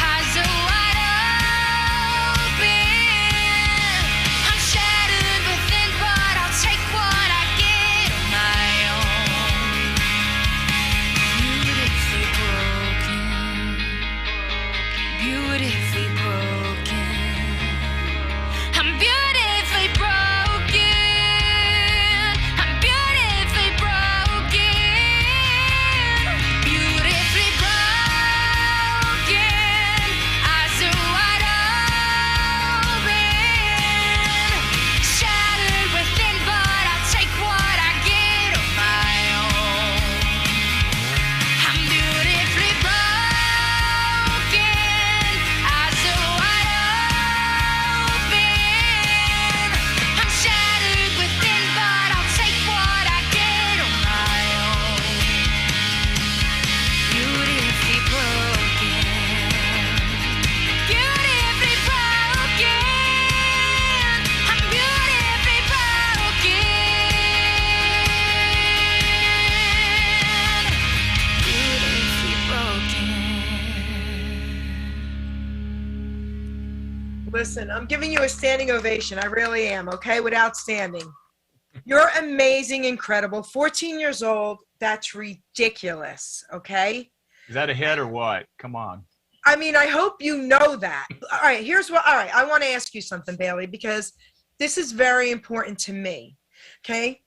eyes are wide open. I'm shattered within, but I'll take what I get on my own. Beautifully broken, beautifully broken. I'm beautifully broken. I'm beautifully broken. Beautifully broken. Eyes are wide open. Shattered within, but I'll take what I get on my own. I'm beautifully broken. Eyes are wide open. I'm shattered within, but I'll take what I get on my own. Beautifully broken. Beautifully broken. I'm beautifully broken. Beautifully broken. Listen, I'm giving you a standing ovation. I really am, okay? Without standing. You're amazing, incredible. 14 years old. That's ridiculous, okay? Is that a hit or what? Come on. I mean, I hope you know that. All right, I want to ask you something, Bailey, because this is very important to me, okay?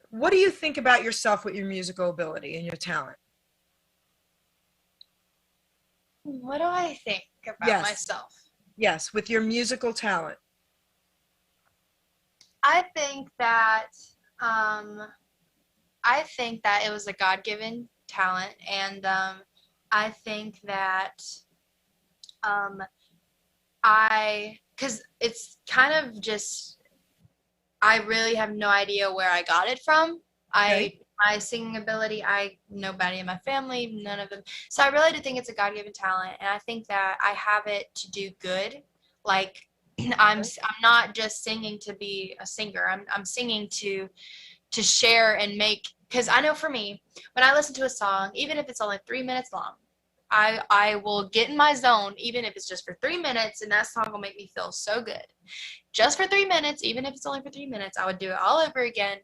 What do you think about yourself with your musical ability and your talent? What do I think about Yes. myself? Yes, with your musical talent. I think that it was a God-given talent, and I think that because it's kind of just, I really have no idea where I got it from. Okay. My singing ability, nobody in my family, none of them. So I really do think it's a God-given talent, and I think that I have it to do good. Like, I'm not just singing to be a singer. I'm singing to share and make, because I know for me, when I listen to a song, even if it's only 3 minutes long, I will get in my zone, even if it's just for 3 minutes, and that song will make me feel so good. Just for 3 minutes, even if it's only for 3 minutes, I would do it all over again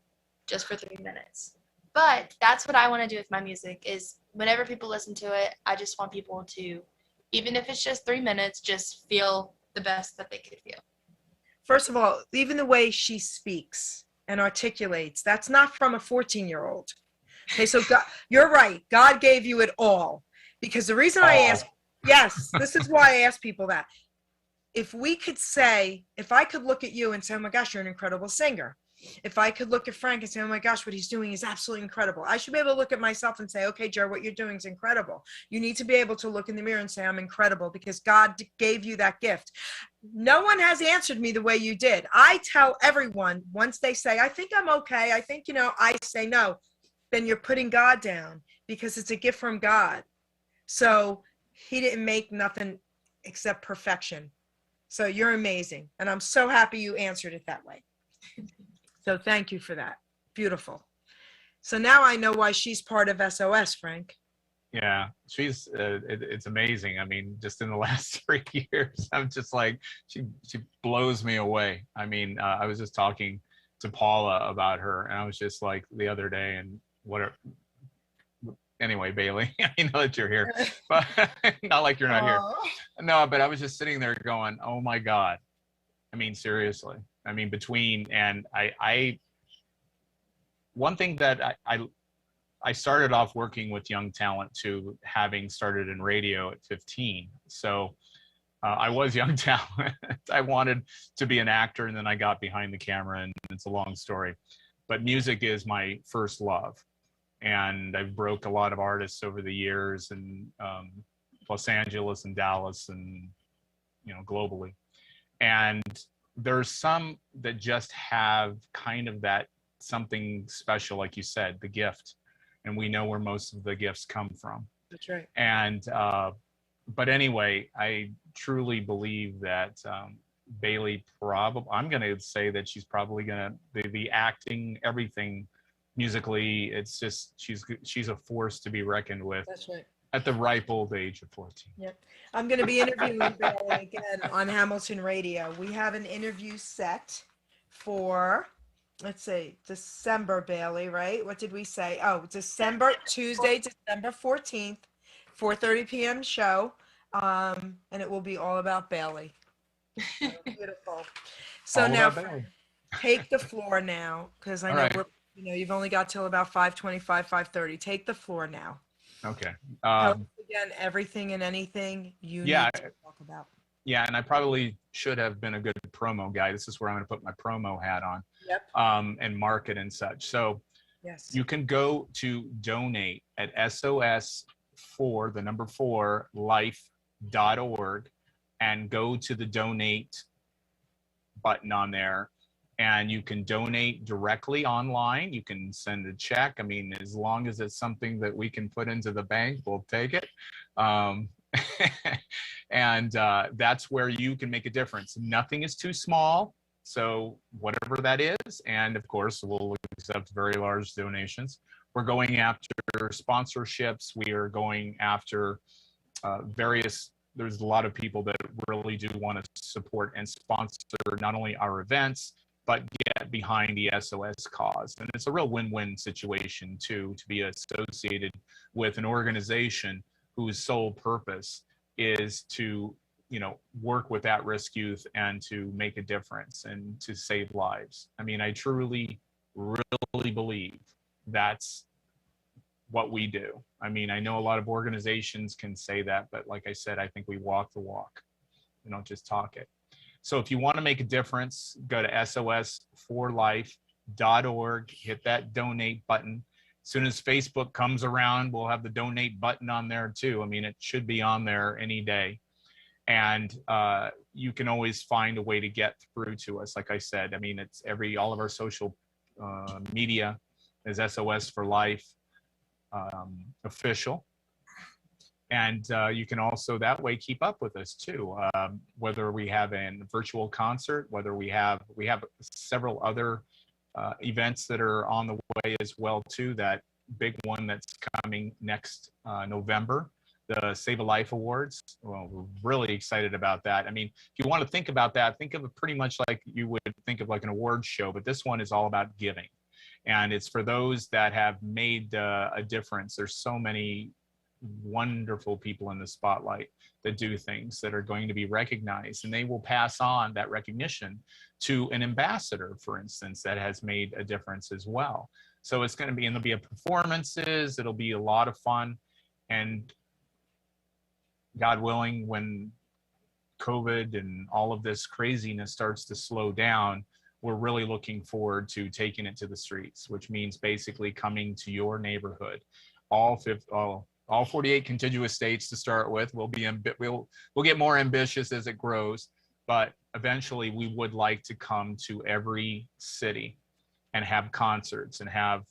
just for 3 minutes. But that's what I want to do with my music, is whenever people listen to it, I just want people to, even if it's just 3 minutes, just feel the best that they could feel. First of all, even the way she speaks and articulates, that's not from a 14-year-old. Okay, so God, you're right. God gave you it all. Because the reason I ask, yes, this is why I ask people that. If we could say, if I could look at you and say, oh my gosh, you're an incredible singer. If I could look at Frank and say, oh my gosh, what he's doing is absolutely incredible. I should be able to look at myself and say, okay, Jer, what you're doing is incredible. You need to be able to look in the mirror and say, I'm incredible, because God gave you that gift. No one has answered me the way you did. I tell everyone, once they say, I think I'm okay, I think, I say no, then you're putting God down, because it's a gift from God. So he didn't make nothing except perfection. So you're amazing. And I'm so happy you answered it that way. So thank you for that. Beautiful. So now I know why she's part of S.O.S, Frank. Yeah, she's it's amazing. I mean, just in the last 3 years, I'm just like, she blows me away. I mean, I was just talking to Paula about her, and I was just like the other day, and whatever. Anyway, Bailey, I know that you're here, but not like you're not here. No, but I was just sitting there going, oh my God. I mean, seriously. I mean, one thing that I started off working with young talent to having started in radio at 15. So I was young talent. I wanted to be an actor, and then I got behind the camera, and it's a long story. But music is my first love. And I've broke a lot of artists over the years in Los Angeles and Dallas and, globally. And there's some that just have kind of that something special, like you said, the gift. And we know where most of the gifts come from. That's right. And, but anyway, I truly believe that Bailey I'm going to say that she's probably going to be acting, everything. Musically, it's just she's a force to be reckoned with. That's right. At the ripe old age of 14. Yep. I'm going to be interviewing Bailey again on Hamilton Radio. We have an interview set for, let's see, December, Bailey, right? What did we say? Oh, Tuesday, December 14th, 4:30 p.m. show. And it will be all about Bailey. Beautiful. So All now, about Bailey. Take the floor now, because I know All right. you've only got till about 5:25, 5:30. Take the floor now. Okay. Tell us again, everything and anything you need to talk about. Yeah, and I probably should have been a good promo guy. This is where I'm going to put my promo hat on. Yep. And market and such. So yes, you can go to donate at SOS for the number 4 life.org and go to the donate button on there. And you can donate directly online. You can send a check. I mean, as long as it's something that we can put into the bank, we'll take it. And that's where you can make a difference. Nothing is too small. So whatever that is, and of course, we'll accept very large donations. We're going after sponsorships. We are going after there's a lot of people that really do want to support and sponsor not only our events, but get behind the SOS cause. And it's a real win-win situation too, to be associated with an organization whose sole purpose is to, work with at-risk youth and to make a difference and to save lives. I mean, I truly, really believe that's what we do. I mean, I know a lot of organizations can say that, but like I said, I think we walk the walk. We don't just talk it. So if you want to make a difference, go to SOS4life.org, hit that donate button. As soon as Facebook comes around, we'll have the donate button on there too. I mean, it should be on there any day. And you can always find a way to get through to us. Like I said, I mean, it's all of our social media is SOS for Life official. And you can also that way keep up with us too. Whether we have a virtual concert, whether we have several other events that are on the way as well too. That big one that's coming next November, the Save a Life Awards. Well, we're really excited about that. I mean, if you want to think about that, think of it pretty much like you would think of like an awards show, but this one is all about giving. And it's for those that have made a difference. There's so many wonderful people in the spotlight that do things that are going to be recognized, and they will pass on that recognition to an ambassador, for instance, that has made a difference as well. So it's going to be, and there'll be performances, it'll be a lot of fun. And God willing, when COVID and all of this craziness starts to slow down, we're really looking forward to taking it to the streets, which means basically coming to your neighborhood. All 48 contiguous states to start with. We'll get more ambitious as it grows, but eventually we would like to come to every city and have concerts and have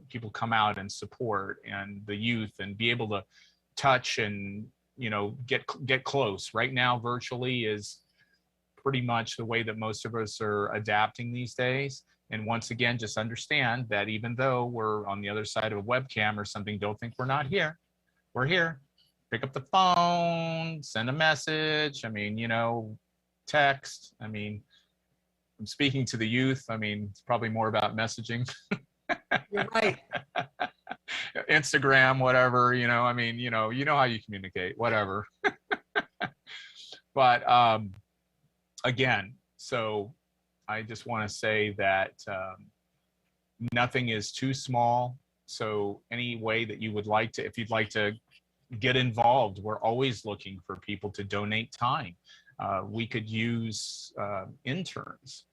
people come out and support, and the youth, and be able to touch and, you know, get close. Right now, virtually is pretty much the way that most of us are adapting these days. And once again, just understand that even though we're on the other side of a webcam or something, don't think we're not here. We're here. Pick up the phone, send a message. I mean, you know, text. I mean, I'm speaking to the youth. I mean, it's probably more about messaging. You're right. Instagram, whatever, you know, I mean, you know how you communicate, whatever. But again, so I just want to say that nothing is too small. So any way that you would like to, if you'd like to get involved, we're always looking for people to donate time. We could use interns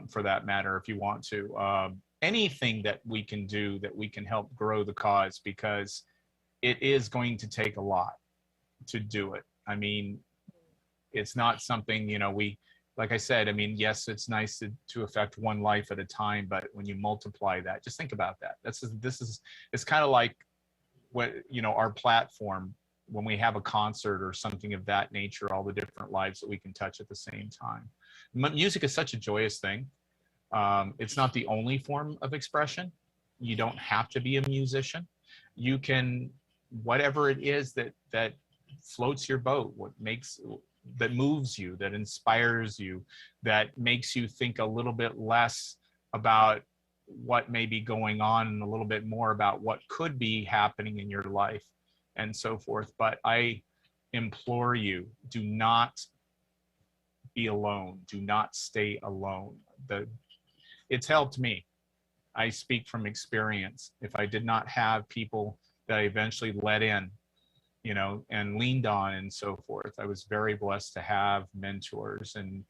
for that matter, if you want to. Anything that we can do that we can help grow the cause, because it is going to take a lot to do it. I mean, it's not something, you know, like I said, I mean, yes, it's nice to affect one life at a time, but when you multiply that, just think about that. It's kind of like what, you know, our platform, when we have a concert or something of that nature, all the different lives that we can touch at the same time. Music is such a joyous thing. It's not the only form of expression. You don't have to be a musician. You can, whatever it is that floats your boat, that moves you, that inspires you, that makes you think a little bit less about what may be going on and a little bit more about what could be happening in your life and so forth. But I implore you, do not be alone. Do not stay alone. It's helped me. I speak from experience. If I did not have people that I eventually let in, you know, and leaned on and so forth, I was very blessed to have mentors, and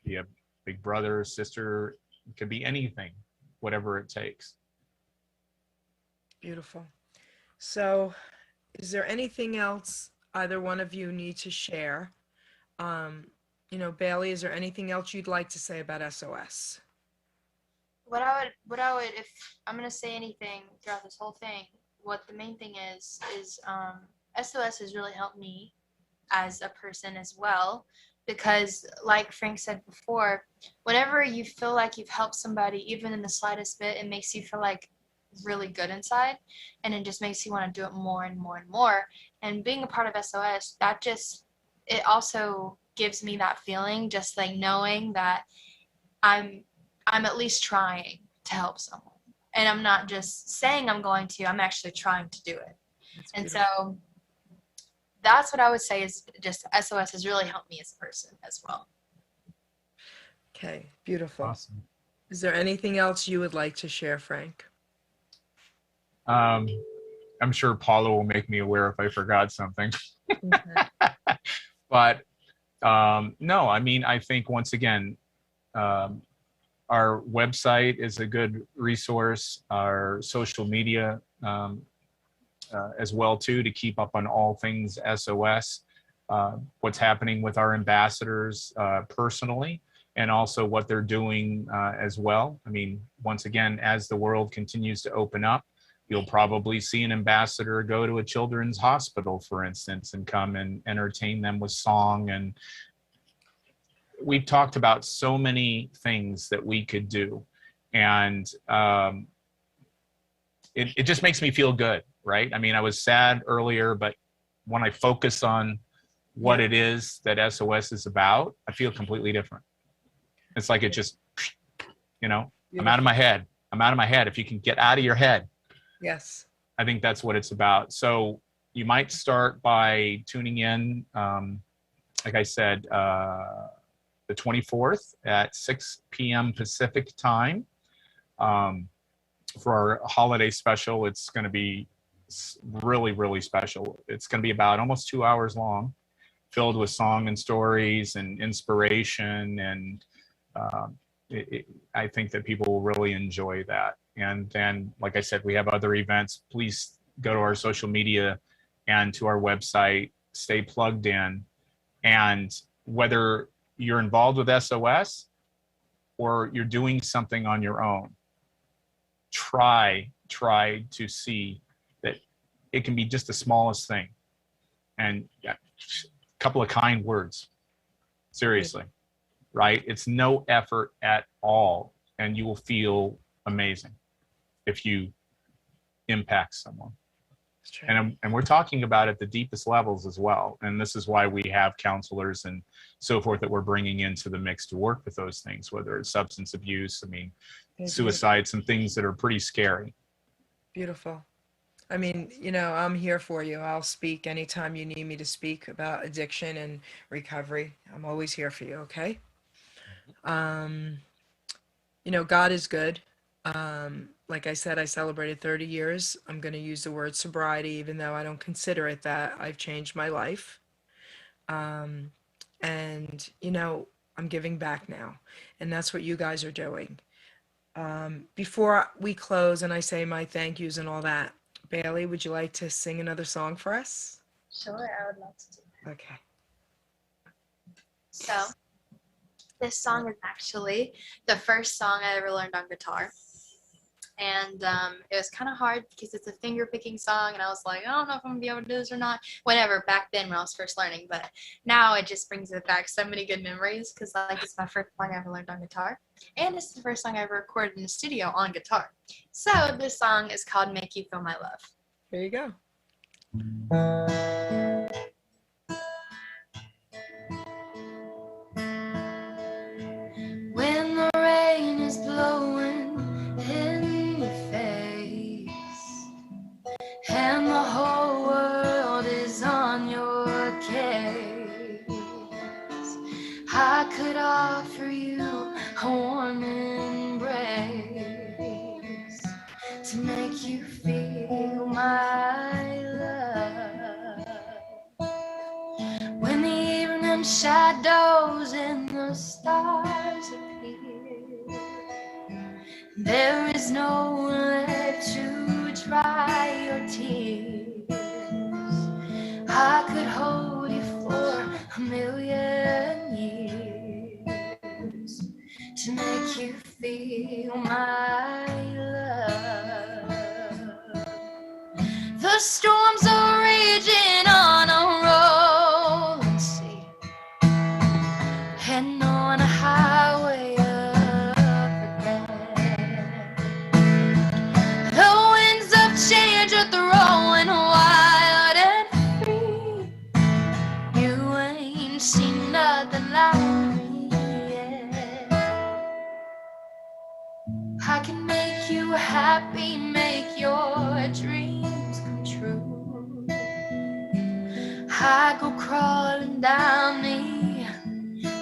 be a big brother, sister, it could be anything, whatever it takes. Beautiful. So is there anything else either one of you need to share? You know, Bailey, is there anything else you'd like to say about S.O.S? What I would, if I'm gonna say anything throughout this whole thing, what the main thing is S.O.S has really helped me as a person as well, because like Frank said before, whenever you feel like you've helped somebody, even in the slightest bit, it makes you feel like really good inside, and it just makes you want to do it more and more and more. And being a part of S.O.S, it also gives me that feeling, just like knowing that I'm at least trying to help someone. And I'm not just saying I'm going to, I'm actually trying to do it. And so that's what I would say is just S.O.S has really helped me as a person as well. Okay, beautiful. Awesome. Is there anything else you would like to share, Frank? I'm sure Paula will make me aware if I forgot something. Okay. But no, I mean, I think once again, our website is a good resource, our social media as well too, to keep up on all things S.O.S, what's happening with our ambassadors personally, and also what they're doing as well. I mean, once again, as the world continues to open up, you'll probably see an ambassador go to a children's hospital, for instance, and come and entertain them with song. And we've talked about so many things that we could do. And it just makes me feel good, right? I mean, I was sad earlier, but when I focus on what it is that S.O.S is about, I feel completely different. It's like it just, you know, I'm out of my head. I'm out of my head. If you can get out of your head. Yes. I think that's what it's about. So you might start by tuning in, like I said, the 24th at 6 p.m. Pacific time. For our holiday special, it's going to be really, really special. It's going to be about almost 2 hours long, filled with song and stories and inspiration. And I think that people will really enjoy that. And then, like I said, we have other events. Please go to our social media and to our website, stay plugged in. And whether you're involved with S.O.S. or you're doing something on your own, try to see that it can be just the smallest thing. And a couple of kind words, seriously, right? It's no effort at all. And you will feel amazing if you impact someone. And we're talking about at the deepest levels as well. And this is why we have counselors and so forth that we're bringing into the mix to work with those things, whether it's substance abuse, suicide, some things that are pretty scary. Beautiful. I mean, I'm here for you. I'll speak anytime you need me to speak about addiction and recovery. I'm always here for you, okay? God is good. Like I said, I celebrated 30 years. I'm going to use the word sobriety, even though I don't consider it that. I've changed my life. And, I'm giving back now. And that's what you guys are doing. Before we close and I say my thank yous and all that, Bailey, would you like to sing another song for us? Sure, I would love to do that. Okay. So, this song is actually the first song I ever learned on guitar. And it was kind of hard because it's a finger picking song, and I was like, I don't know if I'm gonna be able to do this or not. Whatever, back then when I was first learning, but now it just brings it back so many good memories because it's my first song I ever learned on guitar, and it's the first song I ever recorded in the studio on guitar. So this song is called "Make You Feel My Love." There you go. When the rain is blowing in your face and the whole world is on your case, I could offer you a warm embrace to make you feel my love. When the evening shadows and the stars appear, there is no one left to dry your tears. I could hold you for a million years to make you feel my love. The storms are raging on a rolling sea and on a highway of regret. The winds of change are throwing wild and free. You ain't seen nothing like me yet. I can make you happy, make your dreams come true. I go crawling down the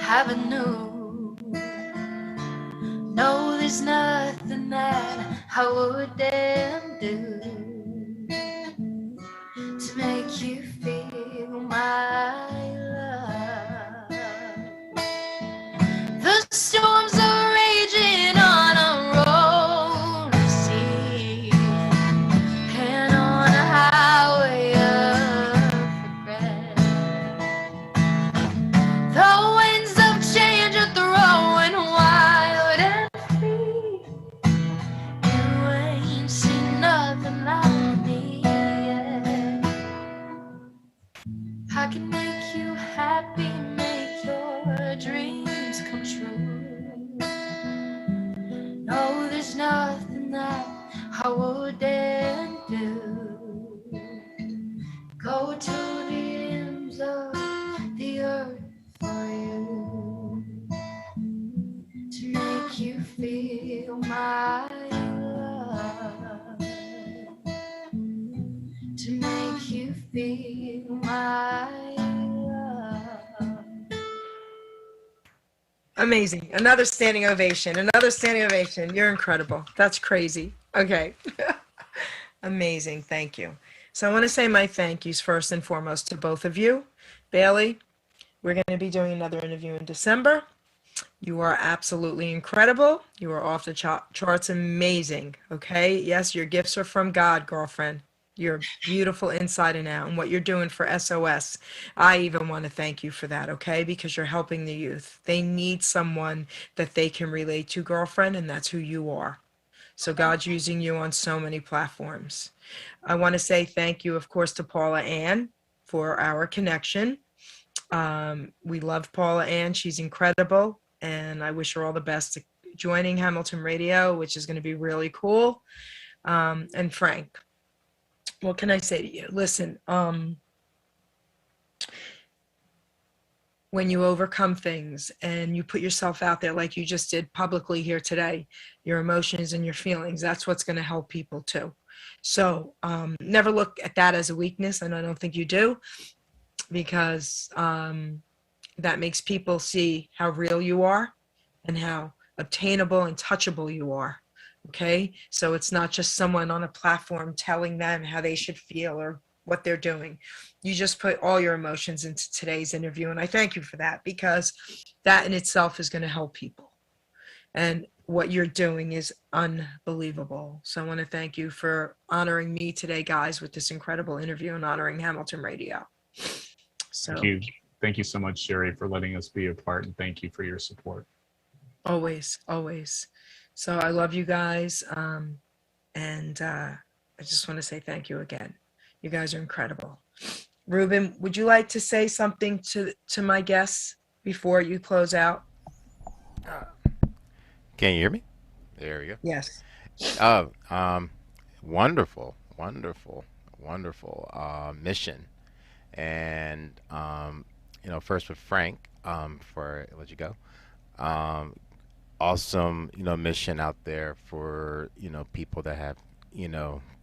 avenue. No, there's nothing that I wouldn't do to make you feel my love. The storms are raging on a rolling sea and on a highway of regret. The winds of change are throwing wild and free. You ain't seen nothing like me yet. I can make you happy, make your dreams come true. No, there's nothing that I wouldn't do. Go to the ends of the earth for you to make you feel my love. Amazing. Another standing ovation. Another standing ovation. You're incredible. That's crazy. Okay. Amazing. Thank you. So I want to say my thank yous first and foremost to both of you. Bailey, we're going to be doing another interview in December. You are absolutely incredible. You are off the charts amazing. Okay. Yes, your gifts are from God, girlfriend. You're beautiful inside and out. And what you're doing for SOS, I even want to thank you for that, okay? Because you're helping the youth. They need someone that they can relate to, girlfriend, and that's who you are. So God's using you on so many platforms. I want to say thank you, of course, to Paula Ann for our connection. We love Paula Ann. She's incredible. And I wish her all the best to joining Hamilton Radio, which is going to be really cool. And Frank. What can I say to you? Listen, when you overcome things and you put yourself out there like you just did publicly here today, your emotions and your feelings, that's what's going to help people too. So never look at that as a weakness, and I don't think you do, because that makes people see how real you are and how obtainable and touchable you are. Okay, so it's not just someone on a platform telling them how they should feel or what they're doing. You just put all your emotions into today's interview, and I thank you for that, because that in itself is going to help people. And what you're doing is unbelievable. So I want to thank you for honoring me today, guys, with this incredible interview and honoring Hamilton Radio. So Thank you so much, Geri, for letting us be a part, and thank you for your support. Always, always. So I love you guys, and I just want to say thank you again. You guys are incredible. Ruben, would you like to say something to my guests before you close out? Can you hear me? There we go. Yes. Wonderful mission. And first with Frank, before I let you go. Awesome, mission out there for, people that have,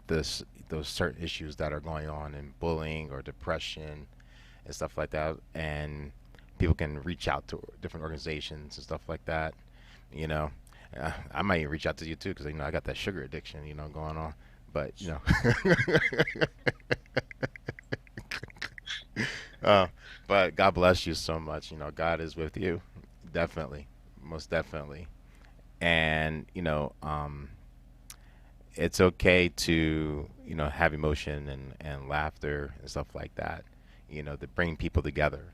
those certain issues that are going on in bullying or depression and stuff like that. And people can reach out to different organizations and stuff like that. I might even reach out to you too, because, I got that sugar addiction, going on. But, but God bless you so much. God is with you. Definitely. Most definitely. And it's okay to have emotion and laughter and stuff like that, to bring people together,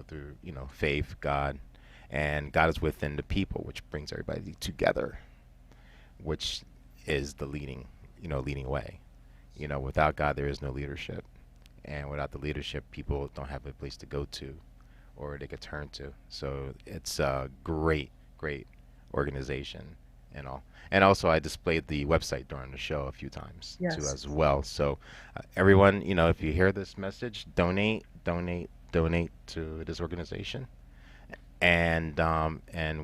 through faith, God, and God is within the people, which brings everybody together, which is the leading way. Without God there is no leadership, and without the leadership people don't have a place to go to or they could turn to. So it's a great organization and all. And also I displayed the website during the show a few times too as well. So everyone, if you hear this message, donate to this organization, and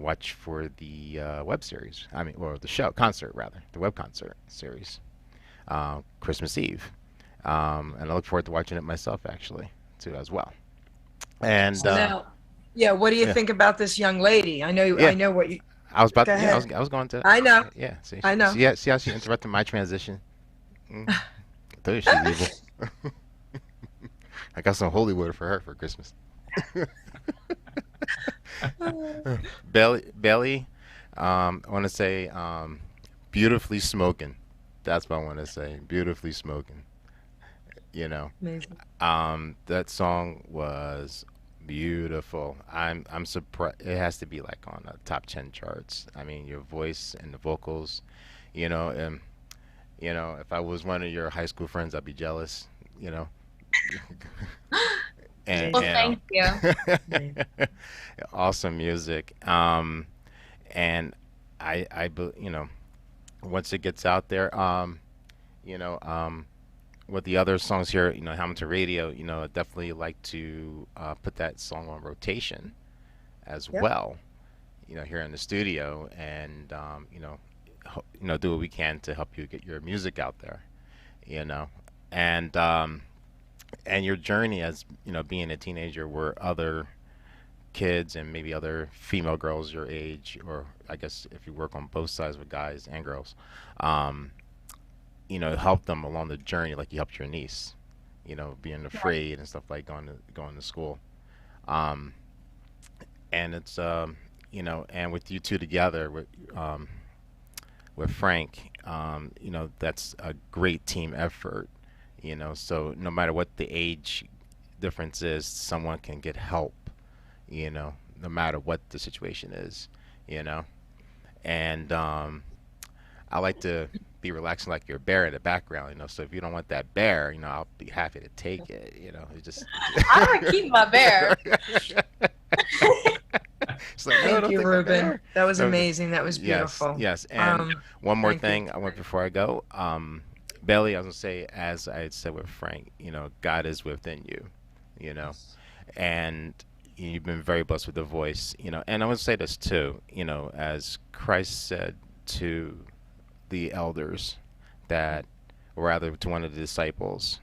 watch for the web series. Or the concert rather, the web concert series, Christmas Eve. And I look forward to watching it myself actually too as well. And now, what do you think about this young lady? I know what you. I was about to. Yeah, I was going to. I know. Yeah. See, I know. See how she interrupted my transition. I told you she's evil. I got some holy water for her for Christmas. Belly, I want to say, beautifully smoking. That's what I want to say. Beautifully smoking. Amazing. That song was beautiful. I'm surprised. It has to be like on the top 10 charts. Your voice and the vocals, if I was one of your high school friends, I'd be jealous, and thank you. Awesome music. And I once it gets out there, with the other songs here, Hamilton Radio, I definitely like to put that song on rotation as well, here in the studio, and do what we can to help you get your music out there, and and your journey as being a teenager, were other kids and maybe other female girls your age, or I guess if you work on both sides with guys and girls, help them along the journey like you helped your niece, being afraid and stuff like going to school. And it's and with you two together with Frank, that's a great team effort, so no matter what the age difference is, someone can get help, no matter what the situation is, and I like to be relaxing like your bear in the background, so if you don't want that bear, I'll be happy to take it, it's just I'm gonna keep my bear. It's like, no, Thank don't you, take my Ruben. bear. That was No, amazing. That was beautiful. Yes, and one more thank you. thing I want before I go, Bailey, I was gonna say, as I had said with Frank, God is within you, and you've been very blessed with the voice, and I want to say this too, as Christ said to the elders, that, or rather to one of the disciples,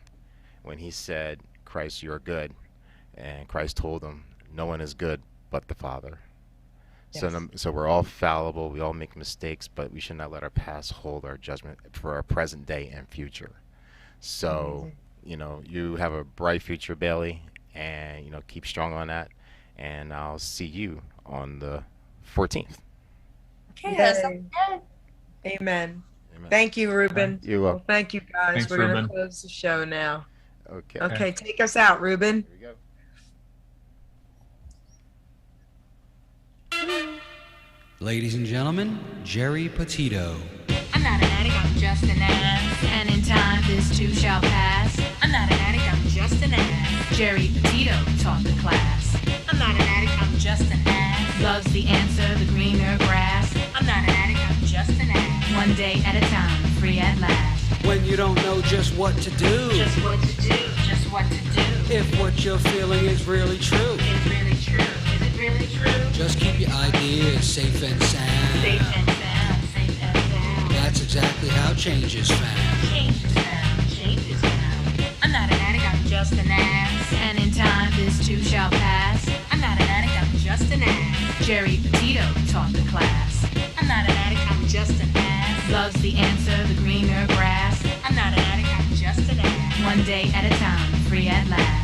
when he said, Christ, you're good, and Christ told them, no one is good but the Father. Yes. So we're all fallible, we all make mistakes, but we should not let our past hold our judgment for our present day and future. So, you have a bright future, Bailey, and, keep strong on that, and I'll see you on the 14th. Okay, that sounds good. Amen. Amen. Thank you, Ruben. You're welcome. Well, thank you, guys. Thanks, We're going to Ruben. close the show now. Okay. Okay, take us out, Ruben. Here we go. Ladies and gentlemen, Geri Petito. I'm not an addict, I'm just an ass. And in time, this too shall pass. I'm not an addict, I'm just an ass. Geri Petito taught the class. I'm not an addict, I'm just an ass. Love's the answer, the greener grass. I'm not an addict, I'm just an ass. One day at a time, free at last. When you don't know just what to do, Just what to do, just what to do. if what you're feeling is really true, Is really true, is it really true? just keep your ideas safe and sound. Safe and sound, safe and sound. That's exactly how change is found. Change is found, change is found. I'm not an addict, I'm just an ass. And in time, this too shall pass. I'm not an addict, I'm just an ass. Geri Petito taught the class. I'm not an addict, I'm just an ass. Love's the answer, the greener grass. I'm not an addict, I'm just an ass. One day at a time, free at last.